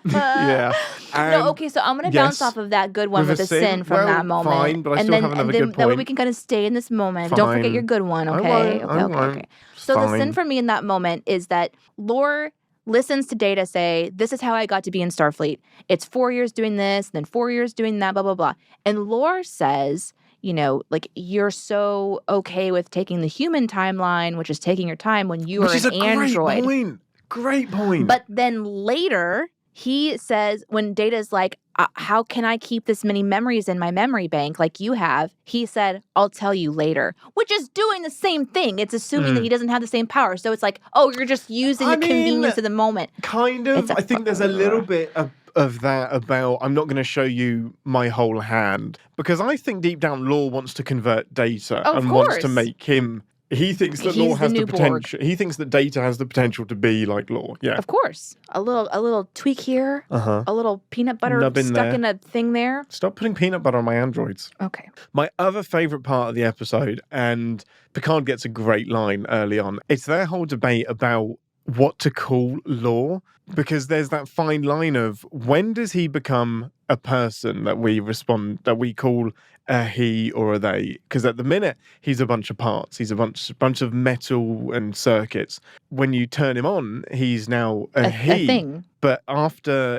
Speaker 2: Yeah.
Speaker 1: No, okay, so I'm going to bounce off of that good one with a sin from that moment.
Speaker 2: Fine, but I still have another good point.
Speaker 1: That way we can kind of stay in this moment. Fine. Don't forget your good one, okay? Okay. So the sin for me in that moment is that Lore listens to Data say, this is how I got to be in Starfleet. It's 4 years doing this, then 4 years doing that, blah, blah, blah. And Lore says, like you're so okay with taking the human timeline, which is taking your time when you are an android.
Speaker 2: Great point.
Speaker 1: But then later, he says, when Data's like, how can I keep this many memories in my memory bank like you have? He said, I'll tell you later, which is doing the same thing. It's assuming that he doesn't have the same power. So it's like, oh, you're just using the convenience of the moment.
Speaker 2: Kind of. I think there's a little bit of that about, I'm not going to show you my whole hand. Because I think deep down, Law wants to convert Data wants to make him... He thinks that Law has the potential. He thinks that Data has the potential to be like Law. Yeah,
Speaker 1: of course. A little tweak here, a little peanut butter stuck in a thing there.
Speaker 2: Stop putting peanut butter on my androids.
Speaker 1: Okay.
Speaker 2: My other favorite part of the episode, and Picard gets a great line early on. It's their whole debate about what to call Law, because there's that fine line of when does he become a person that we call a he or a they? Because at the minute he's a bunch of parts, he's a bunch of metal and circuits. When you turn him on, he's now a he.
Speaker 1: A thing.
Speaker 2: But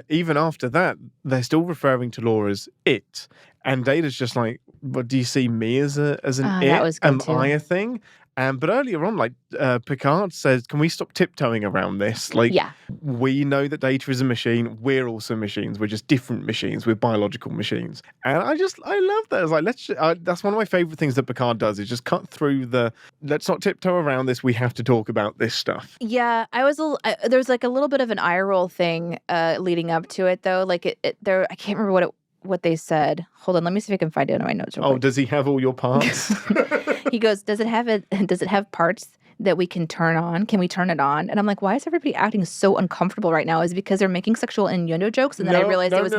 Speaker 2: even after that, they're still referring to Law as it. And Data's just like, "But do you see me as an it?
Speaker 1: That was good too.
Speaker 2: I a thing?" But earlier on, Picard says, can we stop tiptoeing around this? We know that Data is a machine. We're also machines. We're just different machines. We're biological machines. And I love that. It's like, that's one of my favorite things that Picard does, is just cut through let's not tiptoe around this. We have to talk about this stuff.
Speaker 1: Yeah, there's like a little bit of an eye roll thing leading up to it, though. Like I can't remember what they said. Hold on, let me see if I can find it in my notes.
Speaker 2: Oh, does he have all your parts?
Speaker 1: He goes, does it have parts that we can turn on? Can we turn it on? And I'm like, why is everybody acting so uncomfortable right now? Is it because they're making sexual innuendo jokes? And then I realized it was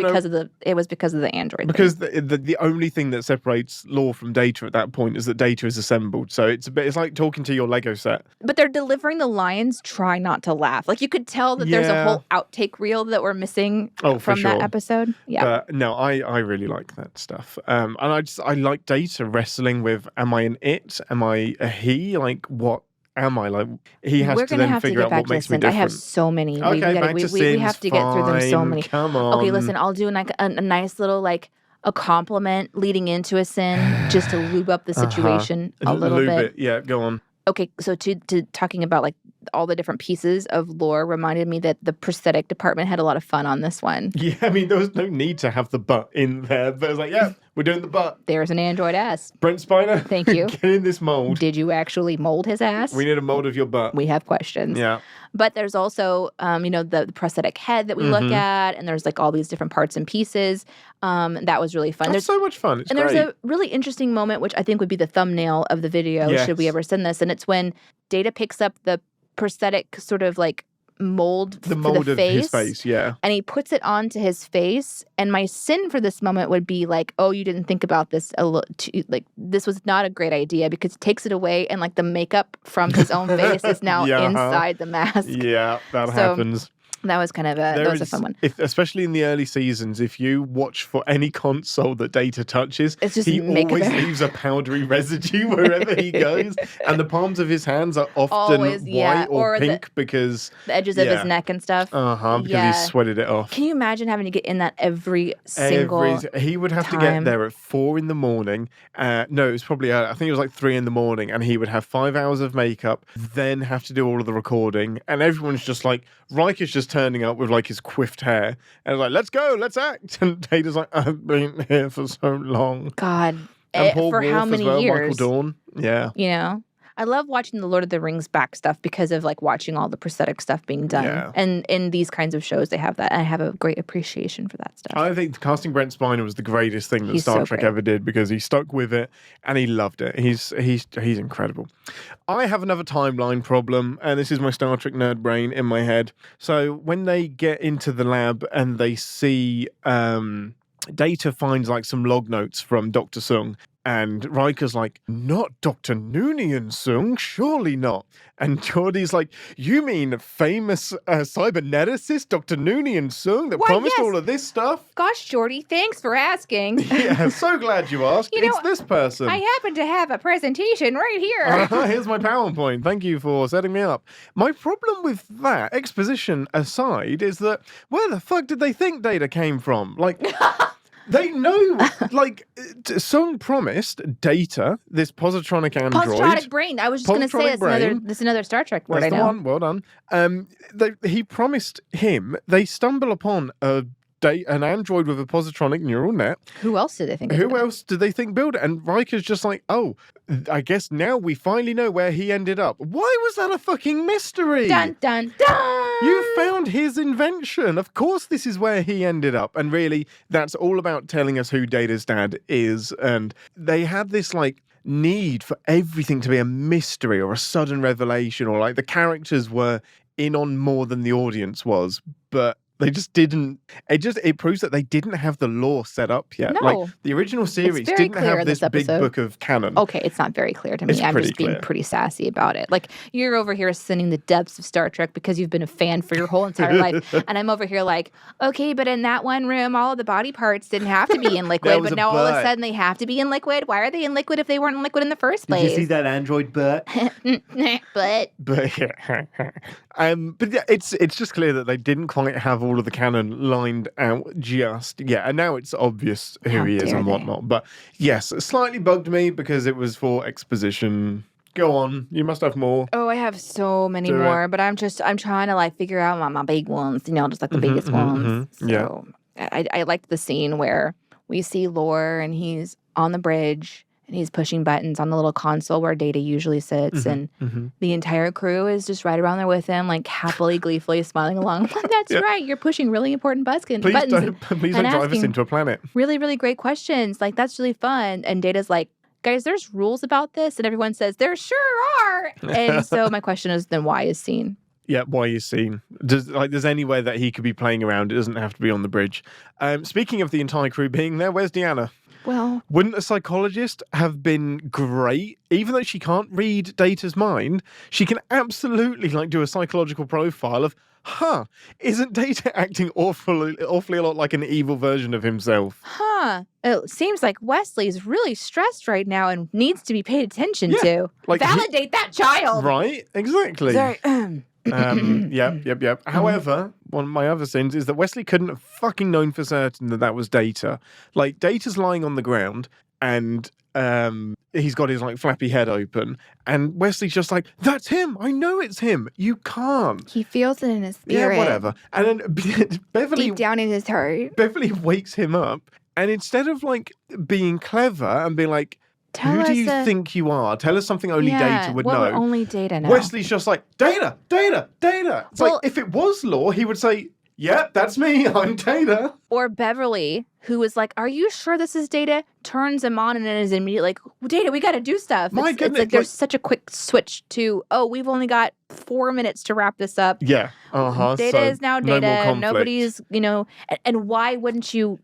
Speaker 1: because of the android.
Speaker 2: Because the only thing that separates Law from Data at that point is that Data is assembled. So it's like talking to your Lego set. But
Speaker 1: they're delivering the lines, try not to laugh. Like you could tell that there's a whole outtake reel that we're missing from that episode. Yeah.
Speaker 2: But no, I really like that stuff. And I like Data wrestling with, am I an it? Am I a he? Like what? Am I like he has to then figure out what makes me different?
Speaker 1: I have so many.
Speaker 2: Okay,
Speaker 1: we have to get through them so many.
Speaker 2: Come on.
Speaker 1: Okay, listen, I'll do a nice little a compliment leading into a sin just to lube up the situation a little bit.
Speaker 2: Yeah, go on.
Speaker 1: Okay, so to talking about all the different pieces of lore reminded me that the prosthetic department had a lot of fun on this one.
Speaker 2: Yeah, I mean, there was no need to have the butt in there, but it was like, we're doing the butt.
Speaker 1: There's an android ass.
Speaker 2: Brent Spiner.
Speaker 1: Thank you.
Speaker 2: Get in this mold.
Speaker 1: Did you actually mold his ass?
Speaker 2: We need a mold of your butt.
Speaker 1: We have questions.
Speaker 2: Yeah.
Speaker 1: But there's also, the prosthetic head that we look at, and there's all these different parts and pieces. That was really fun.
Speaker 2: That's so much fun. It's great.
Speaker 1: There's a really interesting moment, which I think would be the thumbnail of the video, should we ever send this. And it's when Data picks up the prosthetic sort of mold
Speaker 2: the mold of
Speaker 1: face,
Speaker 2: his face, yeah.
Speaker 1: And he puts it onto his face. And my sin for this moment would be oh, you didn't think about this this was not a great idea, because he takes it away and the makeup from his own face is now inside the mask.
Speaker 2: Yeah, that happens.
Speaker 1: That was kind of a fun one.
Speaker 2: Especially in the early seasons, if you watch for any console that Data touches, he always leaves a powdery residue wherever he goes. And the palms of his hands are often white or pink because...
Speaker 1: the edges of his neck and stuff.
Speaker 2: Because he sweated it off.
Speaker 1: Can you imagine having to get in that every single
Speaker 2: He would have to get there at 4 a.m. No, it was probably, I think it was 3 a.m. and he would have 5 hours of makeup, then have to do all of the recording. And everyone's just Riker's just turning up with his coiffed hair and let's go, let's act. And Data's I've been here for so long.
Speaker 1: God.
Speaker 2: And Paul
Speaker 1: for
Speaker 2: Worf
Speaker 1: how many
Speaker 2: as well,
Speaker 1: years?
Speaker 2: Michael Dorn. Yeah.
Speaker 1: I love watching the Lord of the Rings back stuff because of watching all the prosthetic stuff being done.
Speaker 2: Yeah.
Speaker 1: And in these kinds of shows, they have that. And I have a great appreciation for that stuff.
Speaker 2: I think casting Brent Spiner was the greatest thing that Star Trek ever did, because he stuck with it and he loved it. He's incredible. I have another timeline problem, and this is my Star Trek nerd brain in my head. So when they get into the lab and they see Data finds some log notes from Dr. Sung, and Riker's not Dr. Noonien Sung, surely not. And Geordie's you mean famous cyberneticist Dr. Noonien Sung that promised all of this stuff?
Speaker 1: Gosh, Geordie, thanks for asking.
Speaker 2: Yeah, so glad you asked. It's this person.
Speaker 1: I happen to have a presentation right here.
Speaker 2: Here's my PowerPoint. Thank you for setting me up. My problem with that, exposition aside, is that where the fuck did they think Data came from? They know, like, Sung promised Data, this positronic android.
Speaker 1: Positronic brain. I was just going to say it's another Star Trek word.
Speaker 2: That's
Speaker 1: I
Speaker 2: the
Speaker 1: know.
Speaker 2: one. Well done. He promised him. They stumble upon an android with a positronic neural net.
Speaker 1: Who else did they think?
Speaker 2: Who else did they think built it? And Riker's just like, oh, I guess now we finally know where he ended up. Why was that a fucking mystery?
Speaker 1: Dun dun dun.
Speaker 2: You found his invention. Of course, this is where he ended up. And really, that's all about telling us who Data's dad is. And they had this like need for everything to be a mystery or a sudden revelation, or like the characters were in on more than the audience was, but they just didn't. It proves that they didn't have the lore set up yet.
Speaker 1: No.
Speaker 2: Like the original series didn't have this big book of canon.
Speaker 1: Okay, it's not very clear to me. I'm just being pretty sassy about it. Like, you're over here sending the depths of Star Trek because you've been a fan for your whole entire life. And I'm over here like, okay, but in that one room, all of the body parts didn't have to be in liquid, but now all of a sudden they have to be in liquid. Why are they in liquid if they weren't in liquid in the first place?
Speaker 2: Did you see that android butt?
Speaker 1: But
Speaker 2: yeah, it's just clear that they didn't quite have all of the canon lined out just yet, and now it's obvious who he is and whatnot. But yes, it slightly bugged me because it was for exposition. Go on, you must have more.
Speaker 1: Oh, I have so many more, but I'm trying to like figure out my big ones, just like the biggest ones. So I liked the scene where we see Lore and he's on the bridge. And he's pushing buttons on the little console where Data usually sits. And the entire crew is just right around there with him, like happily, gleefully smiling along. That's right. You're pushing really important buttons.
Speaker 2: Please don't drive us into a planet.
Speaker 1: Really, really great questions. Like, that's really fun. And Data's like, guys, there's rules about this. And everyone says, there sure are. And so my question is, then why is Scene?
Speaker 2: Yeah, why is Scene? There's anywhere that he could be playing around. It doesn't have to be on the bridge. Speaking of the entire crew being there, where's Deanna?
Speaker 1: Well,
Speaker 2: wouldn't a psychologist have been great? Even though she can't read Data's mind, she can absolutely do a psychological profile of, isn't Data acting awfully a lot like an evil version of himself?
Speaker 1: It seems like Wesley's really stressed right now and needs to be paid attention to. Validate that child.
Speaker 2: Right, exactly.
Speaker 1: Sorry.
Speaker 2: Yep. However, one of my other sins is that Wesley couldn't have fucking known for certain that was Data. Like, Data's lying on the ground and he's got his flappy head open, and Wesley's just like, that's him. I know it's him. You can't.
Speaker 1: He feels it in his spirit.
Speaker 2: Yeah, whatever. And then Beverly,
Speaker 1: deep down in his heart,
Speaker 2: Beverly wakes him up, and instead of being clever and being like, who do you think you are? Tell us something only Data would know.
Speaker 1: Only Data knows.
Speaker 2: Wesley's just like, Data. It's like, if it was Lore, he would say, yep, that's me. I'm Data.
Speaker 1: Or Beverly, who was like, are you sure this is Data? Turns him on and then is immediately like, Data, we got to do stuff. It's like there's such a quick switch to, we've only got 4 minutes to wrap this up.
Speaker 2: Yeah.
Speaker 1: Data is now Data. Nobody's, and why wouldn't you...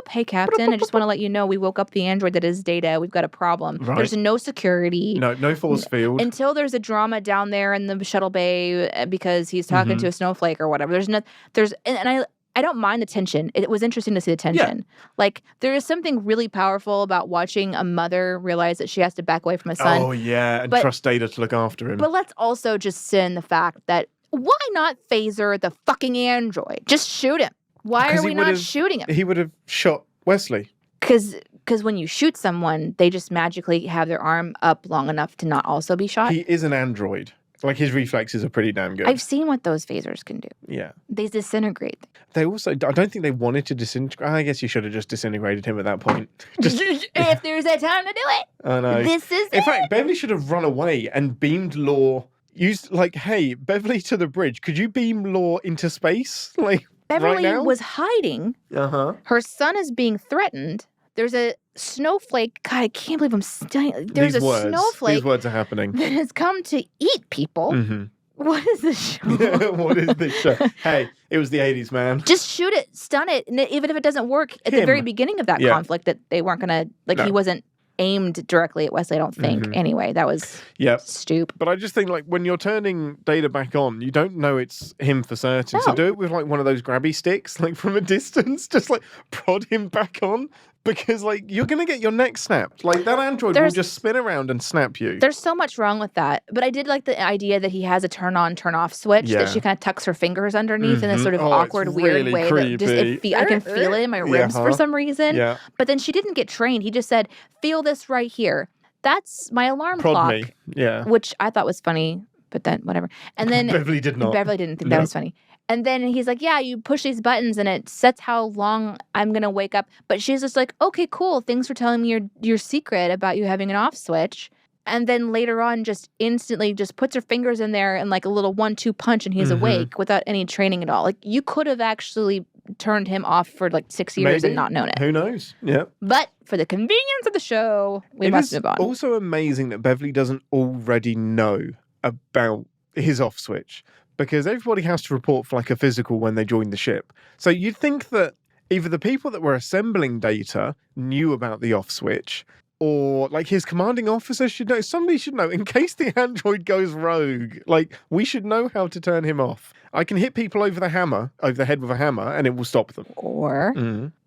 Speaker 1: Hey, Captain, I just want to let you know we woke up the android that is Data. We've got a problem. Right. There's no security.
Speaker 2: No force field.
Speaker 1: Until there's a drama down there in the shuttle bay because he's talking to a snowflake or whatever. I don't mind the tension. It was interesting to see the tension. Yeah. There is something really powerful about watching a mother realize that she has to back away from a son.
Speaker 2: Oh, yeah, and trust Data to look after him.
Speaker 1: But let's also just sin the fact that why not phaser the fucking android? Just shoot him. Why are we not shooting him?
Speaker 2: He would have shot Wesley.
Speaker 1: Because when you shoot someone, they just magically have their arm up long enough to not also be shot.
Speaker 2: He is an android. His reflexes are pretty damn good.
Speaker 1: I've seen what those phasers can do.
Speaker 2: Yeah.
Speaker 1: They disintegrate.
Speaker 2: They also, I don't think they wanted to disintegrate. I guess you should have just disintegrated him at that point.
Speaker 1: If there's a time to do it.
Speaker 2: I know.
Speaker 1: This is
Speaker 2: In fact, Beverly should have run away and beamed Lore. Used, hey, Beverly to the bridge. Could you beam Lore into space?
Speaker 1: Beverly
Speaker 2: right now?
Speaker 1: was hiding. Her son is being threatened. There's a snowflake. God, I can't believe I'm studying. There's snowflake.
Speaker 2: These words are happening.
Speaker 1: That has come to eat people. What is this show?
Speaker 2: What is this show? Hey, it was the 80s, man.
Speaker 1: Just shoot it, stun it. And even if it doesn't work at the very beginning of that conflict, that they weren't going to, he wasn't aimed directly at Wesley, I don't think. Anyway, that was stupid.
Speaker 2: But I just think, when you're turning Data back on, you don't know it's him for certain. No. So do it with, one of those grabby sticks, from a distance. Just, prod him back on. because like you're gonna get your neck snapped. Like that android will just spin around and snap you.
Speaker 1: There's so much wrong with that. But I did like the idea that he has a turn on, turn off switch that she kind of tucks her fingers underneath in this sort of awkward, weird way. That just I can feel it in my ribs for some reason.
Speaker 2: Yeah.
Speaker 1: But then she didn't get trained. He just said, "Feel this right here." That's my alarm clock.
Speaker 2: Me. Yeah.
Speaker 1: Which I thought was funny, but then whatever. And then
Speaker 2: Beverly did not.
Speaker 1: Beverly didn't think that was funny. And then he's like, yeah, you push these buttons and it sets how long I'm going to wake up. But she's just like, okay, cool. Thanks for telling me your secret about you having an off switch. And then later on just instantly just puts her fingers in there and like a little 1-2 punch and he's awake without any training at all. Like you could have actually turned him off for like 6 years and not known it.
Speaker 2: Who knows? Yeah.
Speaker 1: But for the convenience of the show, we must move on.
Speaker 2: It's also amazing that Beverly doesn't already know about his off switch. Because everybody has to report for like a physical when they join the ship. So you'd think that either the people that were assembling Data knew about the off switch, or like his commanding officer should know. Somebody should know in case the android goes rogue. Like we should know how to turn him off. I can hit people over the head with a hammer, and it will stop them.
Speaker 1: Or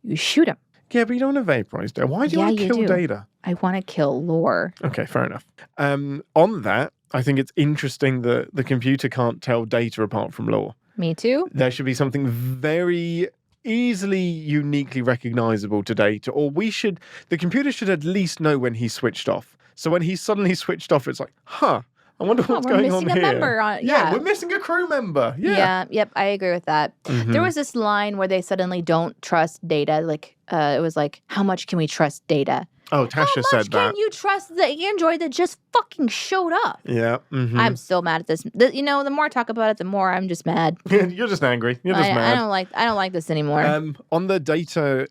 Speaker 1: you shoot him.
Speaker 2: Yeah, but you don't want to vaporize Data. Why do you want to kill Data?
Speaker 1: I want to kill Lore.
Speaker 2: Okay, fair enough. On that, I think it's interesting that the computer can't tell Data apart from Lore.
Speaker 1: Me too.
Speaker 2: There should be something very easily, uniquely recognizable to Data, or the computer should at least know when he's switched off. So when he's suddenly switched off, it's like, I wonder what's going on here.
Speaker 1: We're missing a member.
Speaker 2: Yeah, we're missing a crew member. Yeah.
Speaker 1: Yep, I agree with that. There was this line where they suddenly don't trust Data. Like, it was like, how much can we trust Data?
Speaker 2: Oh, Tasha said that.
Speaker 1: How much can you trust the android that just fucking showed up?
Speaker 2: Yeah.
Speaker 1: I'm so mad at this. The more I talk about it, the more I'm just mad.
Speaker 2: You're just angry. You're just mad.
Speaker 1: I don't like this anymore.
Speaker 2: On the Data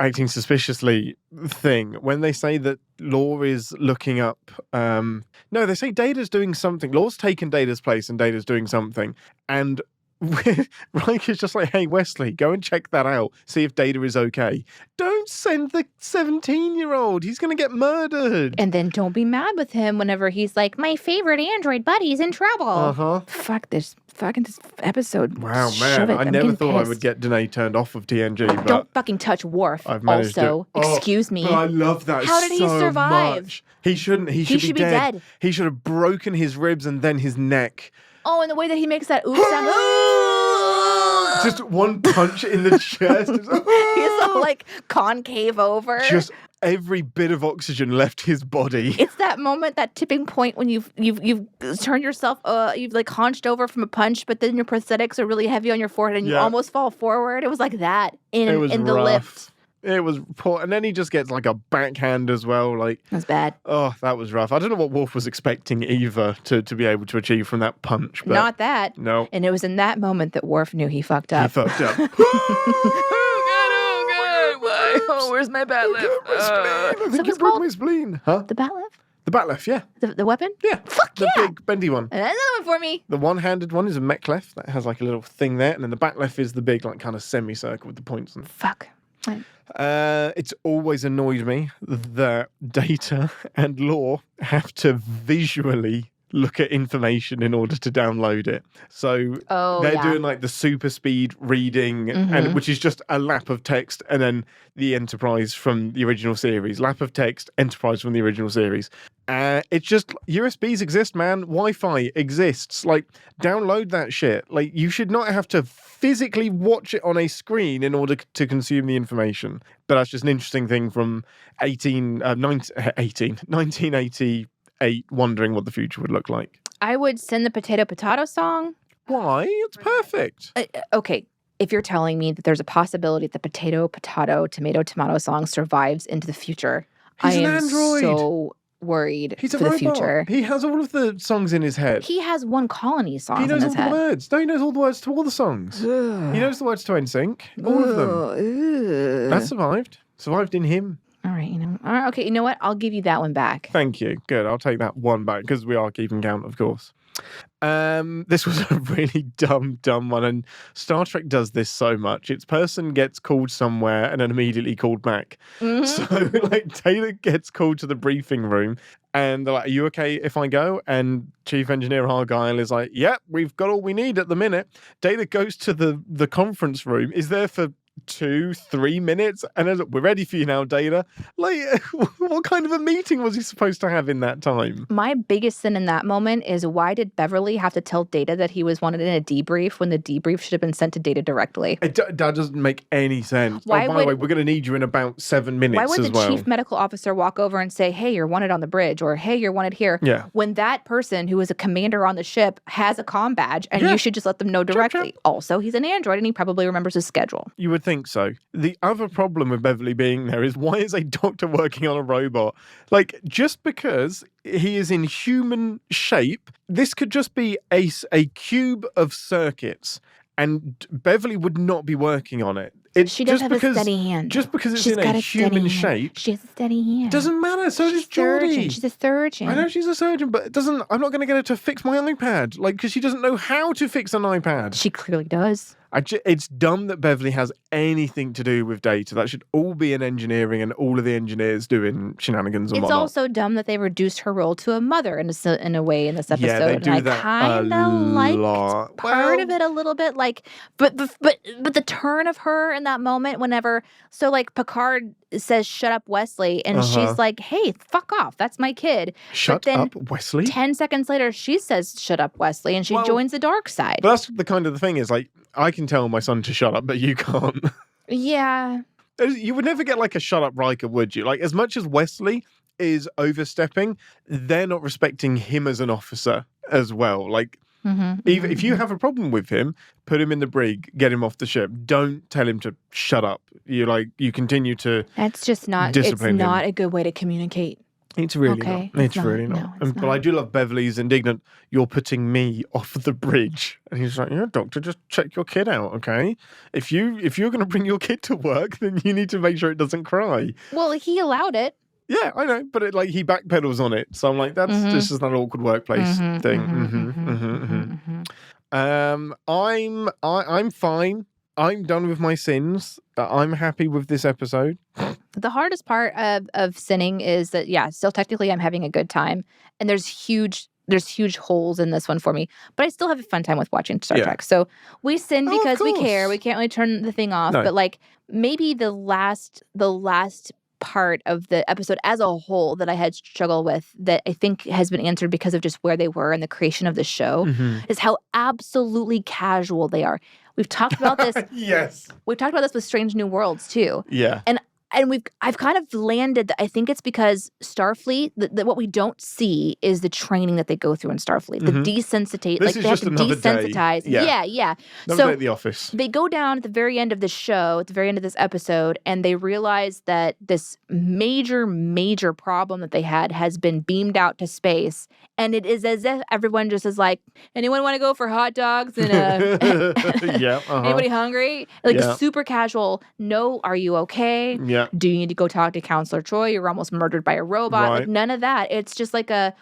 Speaker 2: acting suspiciously thing, when they say that Lore is looking up, no, they say Data's doing something. Lore's taken Data's place and Data's doing something, and Riker's just like, hey, Wesley, go and check that out. See if Data is okay. Don't send the 17-year-old. He's going to get murdered.
Speaker 1: And then don't be mad with him whenever he's like, my favorite android buddy's in trouble. Fuck this episode.
Speaker 2: Wow, man. I never thought I would get Deneé turned off of TNG. But
Speaker 1: don't fucking touch Worf.
Speaker 2: I've managed
Speaker 1: also,
Speaker 2: to.
Speaker 1: Excuse me.
Speaker 2: But I love that
Speaker 1: How did he survive?
Speaker 2: Much. He shouldn't. He should be dead. He should have broken his ribs and then his neck.
Speaker 1: Oh, and the way that he makes that oops sound.
Speaker 2: Just one punch in the chest.
Speaker 1: He's all like concave over.
Speaker 2: Just every bit of oxygen left his body.
Speaker 1: It's that moment, that tipping point when you've turned yourself, you've like hunched over from a punch, but then your prosthetics are really heavy on your forehead and you almost fall forward. It was like that in the lift.
Speaker 2: It was poor. And then he just gets like a backhand as well. Like
Speaker 1: that's bad.
Speaker 2: Oh, that was rough. I don't know what Worf was expecting either to be able to achieve from that punch. But
Speaker 1: not that.
Speaker 2: No.
Speaker 1: And it was in that moment that Worf knew he fucked up.
Speaker 2: He fucked up.
Speaker 1: Oh, where's my bat lift?
Speaker 2: I think you broke my spleen. Huh?
Speaker 1: The bat lift?
Speaker 2: The bat lift, yeah.
Speaker 1: The weapon?
Speaker 2: Yeah.
Speaker 1: Fuck
Speaker 2: the big bendy one.
Speaker 1: Another one for me.
Speaker 2: The one-handed one is a mech left that has like a little thing there, and then the bat left is the big like kind of semicircle with the points.
Speaker 1: Fuck. Right.
Speaker 2: It's always annoyed me that Data and Lore have to visually look at information in order to download it. So they're doing like the super speed reading, and which is just a lap of text, and then the Enterprise from the original series. Lap of text, Enterprise from the original series. It's just USBs exist, man. Wi-Fi exists. Like, download that shit. Like, you should not have to physically watch it on a screen in order to consume the information. But that's just an interesting thing from 1988, wondering what the future would look like.
Speaker 1: I would send the potato song.
Speaker 2: Why? It's perfect.
Speaker 1: Okay. If you're telling me that there's a possibility that the tomato song survives into the future,
Speaker 2: He's
Speaker 1: I
Speaker 2: an
Speaker 1: am
Speaker 2: android.
Speaker 1: So worried
Speaker 2: He's a
Speaker 1: for
Speaker 2: robot.
Speaker 1: the future.
Speaker 2: He has all of the songs in his head.
Speaker 1: He has one colony song
Speaker 2: in his head. He knows all the words. No, he knows all the words to all the songs.
Speaker 1: Ugh.
Speaker 2: He knows the words to NSYNC. All of them. That survived. Survived in him.
Speaker 1: All right, All right, okay, you know what? I'll give you that one back.
Speaker 2: Thank you. Good. I'll take that one back because we are keeping count, of course. This was a really dumb one, and Star Trek does this so much. Its person gets called somewhere and then immediately called back. So, like, Taylor gets called to the briefing room, and they're like, "Are you okay if I go?" And Chief Engineer Argyle is like, "Yep, we've got all we need at the minute." Taylor goes to the conference room, is there for 2-3 minutes, and then, look, we're ready for you now, Data. Like, what kind of a meeting was he supposed to have in that time?
Speaker 1: My biggest sin in that moment is, why did Beverly have to tell Data that he was wanted in a debrief when the debrief should have been sent to Data directly?
Speaker 2: That doesn't make any sense.
Speaker 1: Why
Speaker 2: by the way, we're going to need you in about 7 minutes
Speaker 1: Why would
Speaker 2: as
Speaker 1: the
Speaker 2: well.
Speaker 1: chief medical officer walk over and say, hey, you're wanted on the bridge, or hey, you're wanted here, when that person who is a commander on the ship has a comm badge, and you should just let them know directly. Also, he's an android, and he probably remembers his schedule.
Speaker 2: You would think so. The other problem with Beverly being there is, why is a doctor working on a robot? Like, just because he is in human shape, this could just be a cube of circuits, and Beverly would not be working on it.
Speaker 1: She does have a steady hand.
Speaker 2: Just because it's in a human shape.
Speaker 1: She has a steady hand.
Speaker 2: Doesn't matter. So does Geordie.
Speaker 1: She's a surgeon.
Speaker 2: I know she's a surgeon, but I'm not going to get her to fix my iPad. Like, because she doesn't know how to fix an iPad.
Speaker 1: She clearly does.
Speaker 2: It's dumb that Beverly has anything to do with Data. That should all be in engineering, and all of the engineers doing shenanigans and whatnot.
Speaker 1: It's also dumb that they reduced her role to a mother in a way in this episode.
Speaker 2: Yeah, they do
Speaker 1: and
Speaker 2: that
Speaker 1: I kind of liked part of it a little bit. Like, but the turn of her in that moment, whenever, so like Picard says, "Shut up, Wesley," and she's like, "Hey, fuck off, that's my kid."
Speaker 2: Shut up, Wesley.
Speaker 1: 10 seconds later, she says, "Shut up, Wesley," and she joins the dark side.
Speaker 2: But that's the kind of the thing is, like, I can tell my son to shut up, but you can't.
Speaker 1: Yeah.
Speaker 2: You would never get like a shut up Riker, would you? Like, as much as Wesley is overstepping, they're not respecting him as an officer as well. Like, even if you have a problem with him, put him in the brig, get him off the ship. Don't tell him to shut up. You continue to
Speaker 1: That's just not, it's not a good way to communicate.
Speaker 2: It's really not. It's really not. But I do love Beverly's indignant, "You're putting me off the bridge." And he's like, "Yeah, doctor, just check your kid out, okay? If you're going to bring your kid to work, then you need to make sure it doesn't cry." Well,
Speaker 1: he allowed it.
Speaker 2: Yeah, I know, but he backpedals on it. So I'm like, that's just an awkward workplace thing. I'm fine. I'm done with my sins. I'm happy with this episode.
Speaker 1: The hardest part of sinning is that, still technically I'm having a good time. And there's huge holes in this one for me. But I still have a fun time with watching Star Trek. So we sin because we care. We can't really turn the thing off. No. But like, maybe the last part of the episode as a whole that I had struggled with, that I think has been answered because of just where they were in the creation of the show, is how absolutely casual they are. We've talked about this.
Speaker 2: Yes.
Speaker 1: We've talked about this with Strange New Worlds too.
Speaker 2: Yeah.
Speaker 1: And I've kind of landed that I think it's because Starfleet, what we don't see is the training that they go through in Starfleet. The desensitize,
Speaker 2: this is
Speaker 1: they
Speaker 2: just
Speaker 1: have to desensitize.
Speaker 2: Day.
Speaker 1: Yeah.
Speaker 2: Another day at the office.
Speaker 1: They go down at the very end of the show, at the very end of this episode, and they realize that this major problem that they had has been beamed out to space. And it is as if everyone just is like, anyone want to go for hot dogs? And anybody hungry? Like super casual. No, are you okay?
Speaker 2: Yeah.
Speaker 1: Do you need to go talk to Counselor Troy? You're almost murdered by a robot. Like, none of that. It's just like that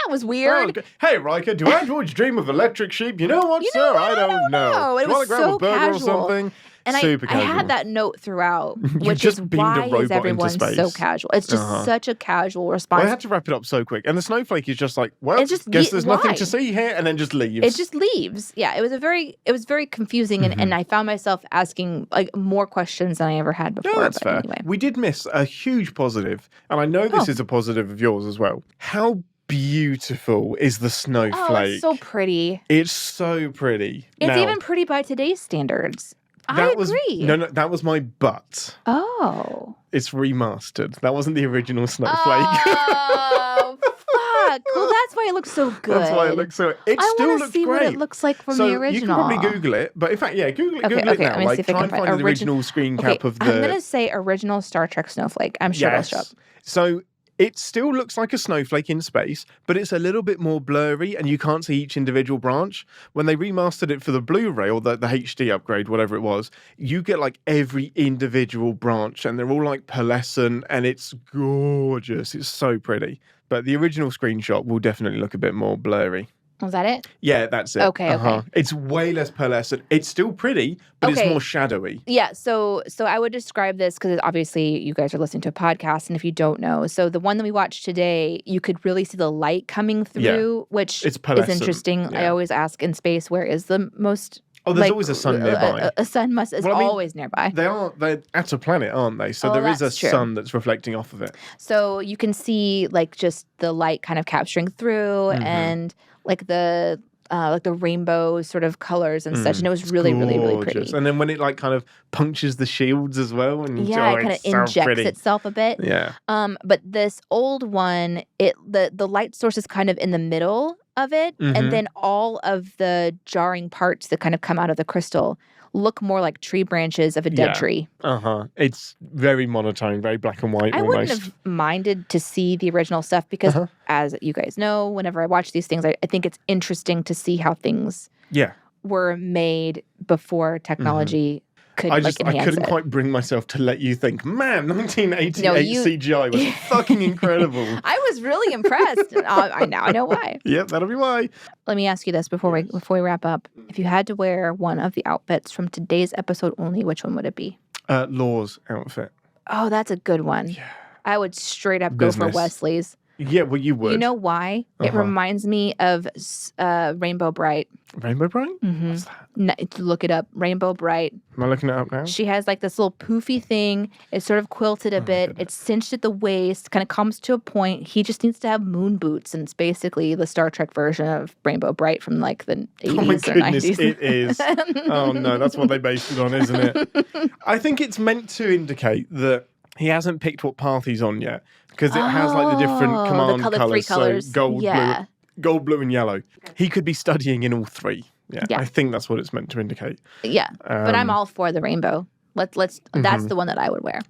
Speaker 1: was weird.
Speaker 2: Oh, okay. Hey, Riker, do androids dream of electric sheep? You know what, sir? I don't know.
Speaker 1: It was so casual.
Speaker 2: Or something?
Speaker 1: And I had that note throughout, which is why is everyone so casual? It's just such a casual response.
Speaker 2: Well, I had to wrap it up so quick. And the snowflake is just like, well, guess there's nothing to see here, and then just leaves.
Speaker 1: It just leaves. Yeah, it was very confusing, and I found myself asking like more questions than I ever had before.
Speaker 2: No, that's fair.
Speaker 1: Anyway.
Speaker 2: We did miss a huge positive, and I know this is a positive of yours as well. How beautiful is the snowflake?
Speaker 1: Oh, it's so pretty.
Speaker 2: It's so pretty.
Speaker 1: It's even pretty by today's standards. I agree.
Speaker 2: No, that was my butt.
Speaker 1: Oh.
Speaker 2: It's remastered. That wasn't the original snowflake.
Speaker 1: Oh, fuck. Well, that's why it looks so good.
Speaker 2: That's why it looks so... It still looks great. I want to see what
Speaker 1: it looks like from the original.
Speaker 2: You can probably Google it. But in fact, Google it now. Like, try and find the original screen cap of the...
Speaker 1: I'm going to say original Star Trek snowflake. I'm sure it'll show up.
Speaker 2: So... It still looks like a snowflake in space, but it's a little bit more blurry and you can't see each individual branch. When they remastered it for the Blu-ray or the HD upgrade, whatever it was, you get like every individual branch and they're all like pearlescent and it's gorgeous. It's so pretty. But the original screenshot will definitely look a bit more blurry.
Speaker 1: Was that it?
Speaker 2: Yeah, that's it.
Speaker 1: Okay.
Speaker 2: It's way less pearlescent. It's still pretty, but it's more shadowy.
Speaker 1: Yeah, so I would describe this, because obviously you guys are listening to a podcast, and if you don't know, so the one that we watched today, you could really see the light coming through, which is interesting. Yeah. I always ask in space, where is the most
Speaker 2: Oh, there's always a sun nearby.
Speaker 1: A sun is always nearby.
Speaker 2: They're at a planet, aren't they? So there is a sun that's reflecting off of it.
Speaker 1: So you can see like just the light kind of capturing through and like the rainbow sort of colors and such, and it was really, really, really pretty.
Speaker 2: And then when it like kind of punctures the shields as well, and
Speaker 1: it kind of injects itself a bit.
Speaker 2: Yeah.
Speaker 1: But this old one, the light source is kind of in the middle of it, and then all of the jarring parts that kind of come out of the crystal look more like tree branches of a dead tree.
Speaker 2: It's very monotone, very black and white.
Speaker 1: I wouldn't have minded to see the original stuff because, as you guys know, whenever I watch these things, I think it's interesting to see how things were made before technology could enhance
Speaker 2: I couldn't quite bring myself to let you think, man, 1988 CGI was fucking incredible.
Speaker 1: I was really impressed. I know why.
Speaker 2: Yep, that'll be why.
Speaker 1: Let me ask you this before we wrap up. If you had to wear one of the outfits from today's episode only, which one would it be?
Speaker 2: Law's outfit.
Speaker 1: Oh, that's a good one.
Speaker 2: Yeah.
Speaker 1: I would straight up go for Wesley's.
Speaker 2: Yeah, well, you would.
Speaker 1: You know why? It reminds me of Rainbow Bright.
Speaker 2: Rainbow Bright? What's that?
Speaker 1: Look it up. Rainbow Bright.
Speaker 2: Am I looking it up now?
Speaker 1: She has like this little poofy thing. It's sort of quilted a bit. It's cinched at the waist, kind of comes to a point. He just needs to have moon boots, and it's basically the Star Trek version of Rainbow Bright from like the 80s
Speaker 2: oh my
Speaker 1: or
Speaker 2: goodness,
Speaker 1: 90s.
Speaker 2: It is. Oh no, that's what they based it on, isn't it? I think it's meant to indicate that he hasn't picked what path he's on yet, because it has like the different command
Speaker 1: three colors.
Speaker 2: So gold, blue, and yellow. He could be studying in all three. Yeah, I think that's what it's meant to indicate.
Speaker 1: Yeah, but I'm all for the rainbow. Let's. That's the one that I would wear.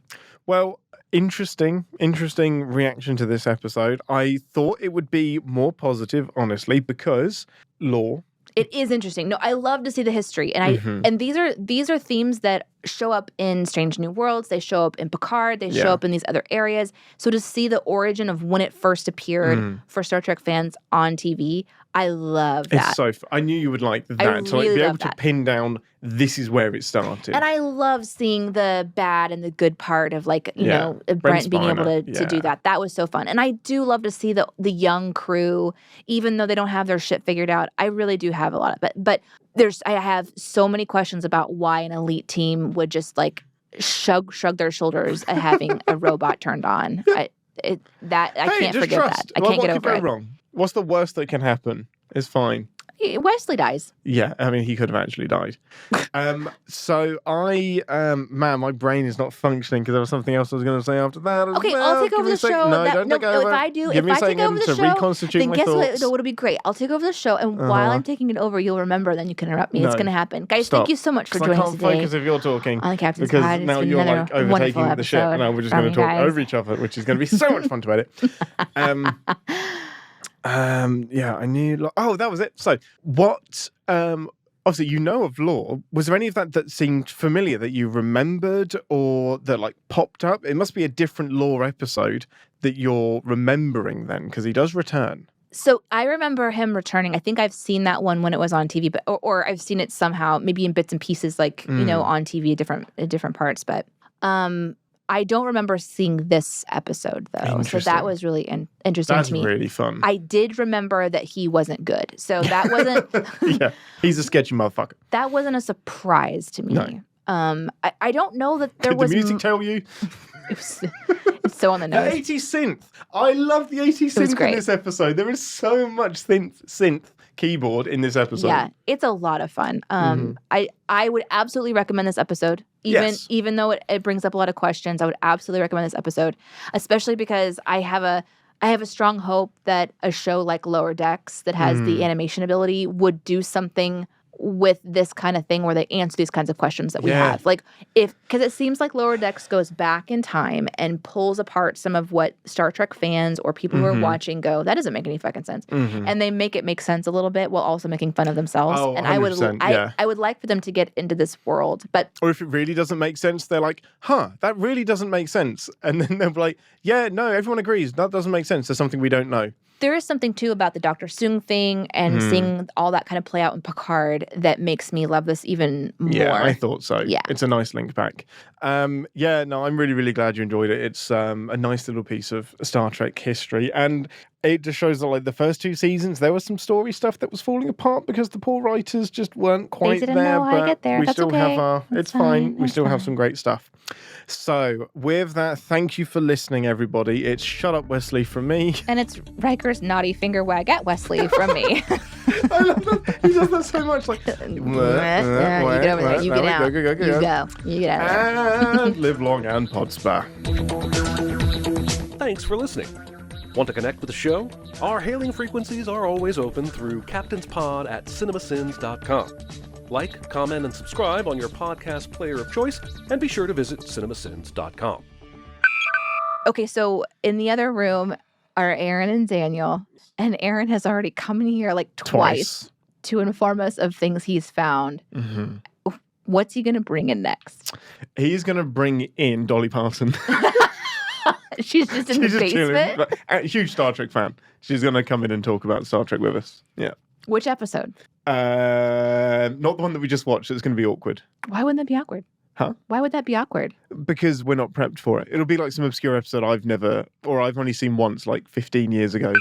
Speaker 2: Well, interesting reaction to this episode. I thought it would be more positive, honestly, because Law.
Speaker 1: It is interesting. No, I love to see the history, and and these are themes that show up in Strange New Worlds. They show up in Picard. They show up in these other areas. So to see the origin of when it first appeared for Star Trek fans on TV, I love that.
Speaker 2: It's so I knew you would like that. To
Speaker 1: really
Speaker 2: be able
Speaker 1: that.
Speaker 2: to pin down this is where it started.
Speaker 1: And I love seeing the bad and the good part of like, you know, Brent being able to do that. That was so fun. And I do love to see the young crew, even though they don't have their shit figured out. I really do have a lot of it. But I have so many questions about why an elite team would just like shrug their shoulders at having a robot turned on. I can't forget that. I can't get over it.
Speaker 2: What could go wrong? What's the worst that can happen? It's fine.
Speaker 1: Wesley dies.
Speaker 2: Yeah, I mean, he could have actually died. So man, my brain is not functioning because there was something else I was going to say after that.
Speaker 1: Okay, I'll take over the show.
Speaker 2: No, don't take over.
Speaker 1: If I take over the show,
Speaker 2: reconstitute
Speaker 1: then
Speaker 2: my
Speaker 1: guess
Speaker 2: thoughts.
Speaker 1: what? It'll be great. I'll take over the show, and while I'm taking it over, you'll remember. Then you can interrupt me.
Speaker 2: No.
Speaker 1: It's going to happen, guys.
Speaker 2: Stop.
Speaker 1: Thank you so much for joining us today.
Speaker 2: I can't focus if you're talking
Speaker 1: on the Captain's
Speaker 2: because
Speaker 1: Pod.
Speaker 2: now you're like overtaking the shit, and now we're just going to talk over each other, which is going to be so much fun to edit. I knew. Oh, that was it. So, what? Obviously, you know of Law. Was there any of that seemed familiar that you remembered or that like popped up? It must be a different Law episode that you're remembering then, because he does return.
Speaker 1: So I remember him returning. I think I've seen that one when it was on TV, but or I've seen it somehow, maybe in bits and pieces, like you know, on TV, different parts. But I don't remember seeing this episode, though. So that was really interesting to me.
Speaker 2: That's really fun.
Speaker 1: I did remember that he wasn't good. So that wasn't...
Speaker 2: Yeah, he's a sketchy motherfucker.
Speaker 1: That wasn't a surprise to me.
Speaker 2: No.
Speaker 1: I don't know that there
Speaker 2: Did
Speaker 1: was...
Speaker 2: the music tell you?
Speaker 1: It's so on the nose.
Speaker 2: The 80s synth. I love the 80s synth in this episode. There is so much synth keyboard in this episode.
Speaker 1: Yeah, it's a lot of fun. I would absolutely recommend this episode. Even though it brings up a lot of questions, I would absolutely recommend this episode, especially because I have a strong hope that a show like Lower Decks that has the animation ability would do something with this kind of thing where they answer these kinds of questions that we have. Like because it seems like Lower Decks goes back in time and pulls apart some of what Star Trek fans or people who are watching go, that doesn't make any fucking sense. And they make it make sense a little bit while also making fun of themselves.
Speaker 2: Oh,
Speaker 1: and
Speaker 2: 100%,
Speaker 1: I would like for them to get into this world.
Speaker 2: Or if it really doesn't make sense, they're like, that really doesn't make sense. And then they'll be like, yeah, no, everyone agrees. That doesn't make sense. There's something we don't know.
Speaker 1: There is something, too, about the Dr. Soong thing and seeing all that kind of play out in Picard that makes me love this even more.
Speaker 2: Yeah, I thought so.
Speaker 1: Yeah.
Speaker 2: It's a nice link back. I'm really, really glad you enjoyed it. It's a nice little piece of Star Trek history. And it just shows that like the first 2 seasons, there was some story stuff that was falling apart because the poor writers just weren't quite
Speaker 1: didn't
Speaker 2: there.
Speaker 1: know how to
Speaker 2: But
Speaker 1: get there.
Speaker 2: we
Speaker 1: That's
Speaker 2: still
Speaker 1: okay.
Speaker 2: have our.
Speaker 1: That's
Speaker 2: It's fine. We
Speaker 1: That's
Speaker 2: still have
Speaker 1: fine.
Speaker 2: some great stuff. So with that, thank you for listening, everybody. It's Shut Up Wesley from me.
Speaker 1: And it's Riker's naughty finger wag at Wesley from me.
Speaker 2: I love that. He does that so much. Like,
Speaker 1: You get over there. You get out.
Speaker 2: Go.
Speaker 1: You go. You get out of there.
Speaker 2: And live long and Podsper.
Speaker 4: Thanks for listening. Want to connect with the show? Our hailing frequencies are always open through captainspod@cinemasins.com. Like, comment, and subscribe on your podcast player of choice, and be sure to visit cinemasins.com.
Speaker 1: Okay, so in the other room are Aaron and Daniel. And Aaron has already come in here like twice to inform us of things he's found.
Speaker 2: Mm-hmm.
Speaker 1: What's he going to bring in next?
Speaker 2: He's going to bring in Dolly Parton.
Speaker 1: She's just in the basement?
Speaker 2: Chilling. Huge Star Trek fan. She's going to come in and talk about Star Trek with us. Yeah.
Speaker 1: Which episode?
Speaker 2: Not the one that we just watched. It's going to be awkward.
Speaker 1: Why wouldn't that be awkward?
Speaker 2: Huh?
Speaker 1: Why would that be awkward?
Speaker 2: Because we're not prepped for it. It'll be like some obscure episode I've only seen once, like 15 years ago.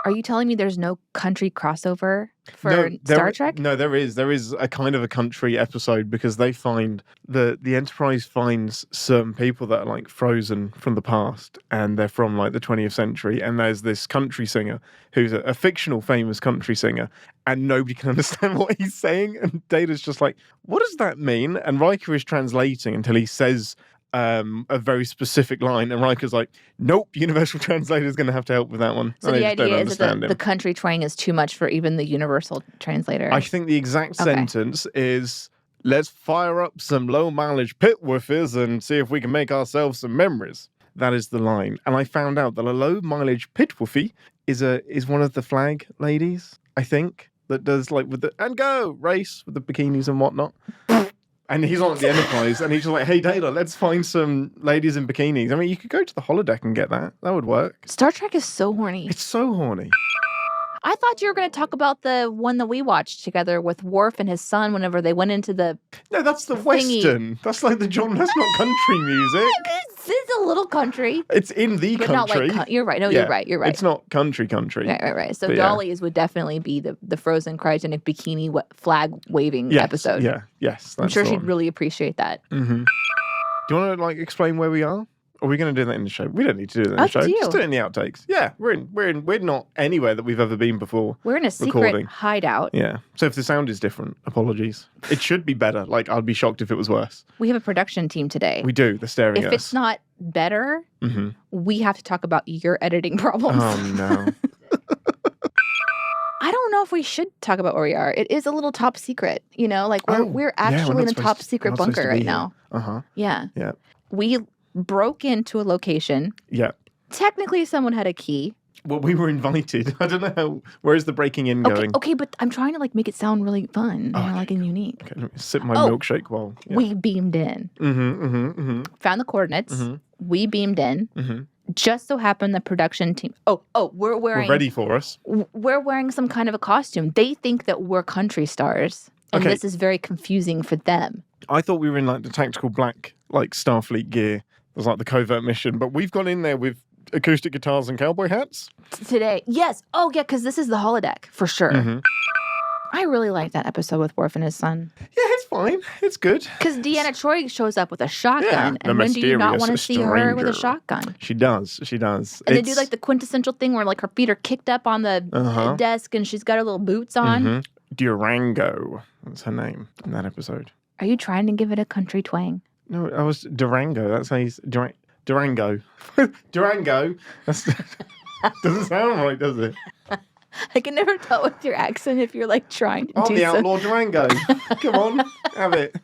Speaker 1: Are you telling me there's no country crossover for Star Trek?
Speaker 2: No, there is. There is a kind of a country episode because they find the Enterprise finds certain people that are like frozen from the past and they're from like the 20th century. And there's this country singer who's a fictional famous country singer and nobody can understand what he's saying. And Data's just like, what does that mean? And Riker is translating until he says a very specific line, and Riker's like, nope, Universal Translator is going to have to help with that one.
Speaker 1: So the idea is that the country twang is too much for even the Universal Translator.
Speaker 2: I think the exact sentence is, let's fire up some low mileage pit woofers and see if we can make ourselves some memories. That is the line. And I found out that a low mileage pit woofy is one of the flag ladies, I think, that does like with the and go race with the bikinis and whatnot. And he's on the Enterprise, and he's just like, hey, Data, let's find some ladies in bikinis. I mean, you could go to the holodeck and get that. That would work.
Speaker 1: Star Trek is so horny.
Speaker 2: It's so horny.
Speaker 1: I thought you were going to talk about the one that we watched together with Worf and his son whenever they went into the...
Speaker 2: No, that's the
Speaker 1: thingy.
Speaker 2: Western. That's like that's not country music.
Speaker 1: It's a little country.
Speaker 2: It's in the
Speaker 1: But
Speaker 2: country.
Speaker 1: not like... You're right. No,
Speaker 2: Yeah.
Speaker 1: you're right.
Speaker 2: It's not country.
Speaker 1: Right. So
Speaker 2: But
Speaker 1: Dolly's would definitely be the frozen cryogenic bikini flag waving
Speaker 2: Yes,
Speaker 1: episode.
Speaker 2: Yeah, yes.
Speaker 1: I'm sure she'd really appreciate that.
Speaker 2: Mm-hmm. Do you want to like explain where we are? Or are we going to do that in the show? We don't need to do that in the
Speaker 1: Up
Speaker 2: show.
Speaker 1: to you.
Speaker 2: Just do it in the outtakes. Yeah, we're not anywhere that we've ever been before.
Speaker 1: We're in a secret
Speaker 2: recording.
Speaker 1: hideout.
Speaker 2: Yeah. So if the sound is different, apologies. It should be better. Like, I'd be shocked if it was worse.
Speaker 1: We have a production team today.
Speaker 2: We do. They're staring
Speaker 1: If
Speaker 2: at us.
Speaker 1: it's not better,
Speaker 2: Mm-hmm.
Speaker 1: we have to talk about your editing problems.
Speaker 2: Oh, no.
Speaker 1: I don't know if we should talk about where we are. It is a little top secret, you know, like we're actually in a top secret bunker right now.
Speaker 2: Uh-huh.
Speaker 1: Yeah.
Speaker 2: Yeah.
Speaker 1: We broke into a location.
Speaker 2: Yeah.
Speaker 1: Technically, someone had a key.
Speaker 2: Well, we were invited. I don't know how. Where is the breaking in going?
Speaker 1: Okay, but I'm trying to like make it sound really fun,
Speaker 2: Okay,
Speaker 1: like and unique.
Speaker 2: Okay, let me sip my milkshake while. Yeah.
Speaker 1: We beamed in, found the coordinates.
Speaker 2: Mm-hmm.
Speaker 1: We beamed in.
Speaker 2: Mm-hmm.
Speaker 1: Just so happened the production team. We're wearing.
Speaker 2: We're ready for us.
Speaker 1: We're wearing some kind of a costume. They think that we're country stars, and
Speaker 2: Okay.
Speaker 1: this is very confusing for them.
Speaker 2: I thought we were in like the tactical black, like Starfleet gear. It was like the covert mission, but we've gone in there with acoustic guitars and cowboy hats.
Speaker 1: Today, yes. Oh, yeah, because this is the holodeck for sure.
Speaker 2: Mm-hmm.
Speaker 1: I really like that episode with Worf and his son.
Speaker 2: Yeah, it's fine. It's good.
Speaker 1: Because Deanna Troi shows up with a shotgun,
Speaker 2: Yeah, the
Speaker 1: and when do you not
Speaker 2: mysterious
Speaker 1: want to see her with a
Speaker 2: stranger.
Speaker 1: shotgun?
Speaker 2: She does.
Speaker 1: And they do like the quintessential thing where like her feet are kicked up on the desk and she's got her little boots on.
Speaker 2: Mm-hmm. Durango. That's her name in that episode.
Speaker 1: Are you trying to give it a country twang?
Speaker 2: No, I was Durango. That's how you Durango. Durango. That's, doesn't sound right, does it?
Speaker 1: I can never tell with your accent if you're like trying to
Speaker 2: I'm
Speaker 1: do
Speaker 2: the
Speaker 1: some-
Speaker 2: outlaw Durango. Come on, have it.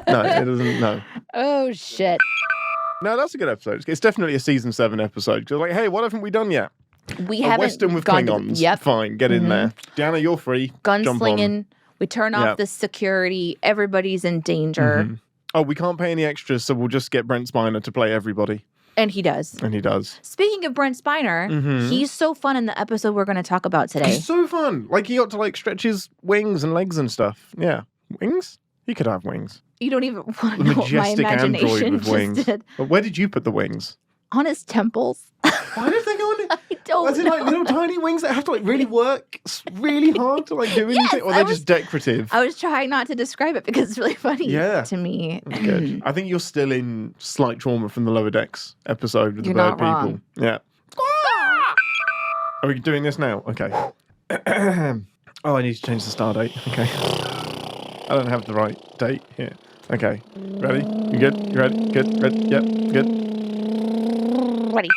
Speaker 2: No, it doesn't. No.
Speaker 1: Oh, shit.
Speaker 2: No, that's a good episode. It's definitely a season 7 episode. Because like, hey, what haven't we done yet?
Speaker 1: We
Speaker 2: A
Speaker 1: haven't
Speaker 2: Western with
Speaker 1: gone
Speaker 2: Klingons.
Speaker 1: To, yep.
Speaker 2: Fine, get in there. Diana, you're free. Jump on.
Speaker 1: Gunslinging. We turn off
Speaker 2: Yep.
Speaker 1: the security. Everybody's in danger.
Speaker 2: Mhm. Oh, we can't pay any extras, so we'll just get Brent Spiner to play everybody.
Speaker 1: And he does.
Speaker 2: And he does.
Speaker 1: Speaking of Brent Spiner,
Speaker 2: Mhm.
Speaker 1: he's so fun in the episode we're going to talk about today.
Speaker 2: It's so fun. Like, he got to, like, stretch his wings and legs and stuff. Yeah. Wings? He could have wings.
Speaker 1: You don't even want
Speaker 2: A
Speaker 1: to know what my
Speaker 2: majestic android
Speaker 1: imagination
Speaker 2: with
Speaker 1: just
Speaker 2: wings.
Speaker 1: did.
Speaker 2: But where did you put the wings?
Speaker 1: On his temples.
Speaker 2: Why did they go on it?
Speaker 1: I don't
Speaker 2: Was it like
Speaker 1: know.
Speaker 2: little tiny wings that have to like really work really hard to like do anything, or they're just decorative?
Speaker 1: I was trying not to describe it because it's really funny
Speaker 2: Yeah.
Speaker 1: to me.
Speaker 2: That's good. I think you're still in slight trauma from the Lower Decks episode with
Speaker 1: You're
Speaker 2: the bird
Speaker 1: not
Speaker 2: people.
Speaker 1: wrong.
Speaker 2: Yeah. Are we doing this now? Okay. Oh, I need to change the star date. Okay. I don't have the right date here. Okay. Ready? You good? You ready? Good? Ready? Yep. Good.
Speaker 1: Ready.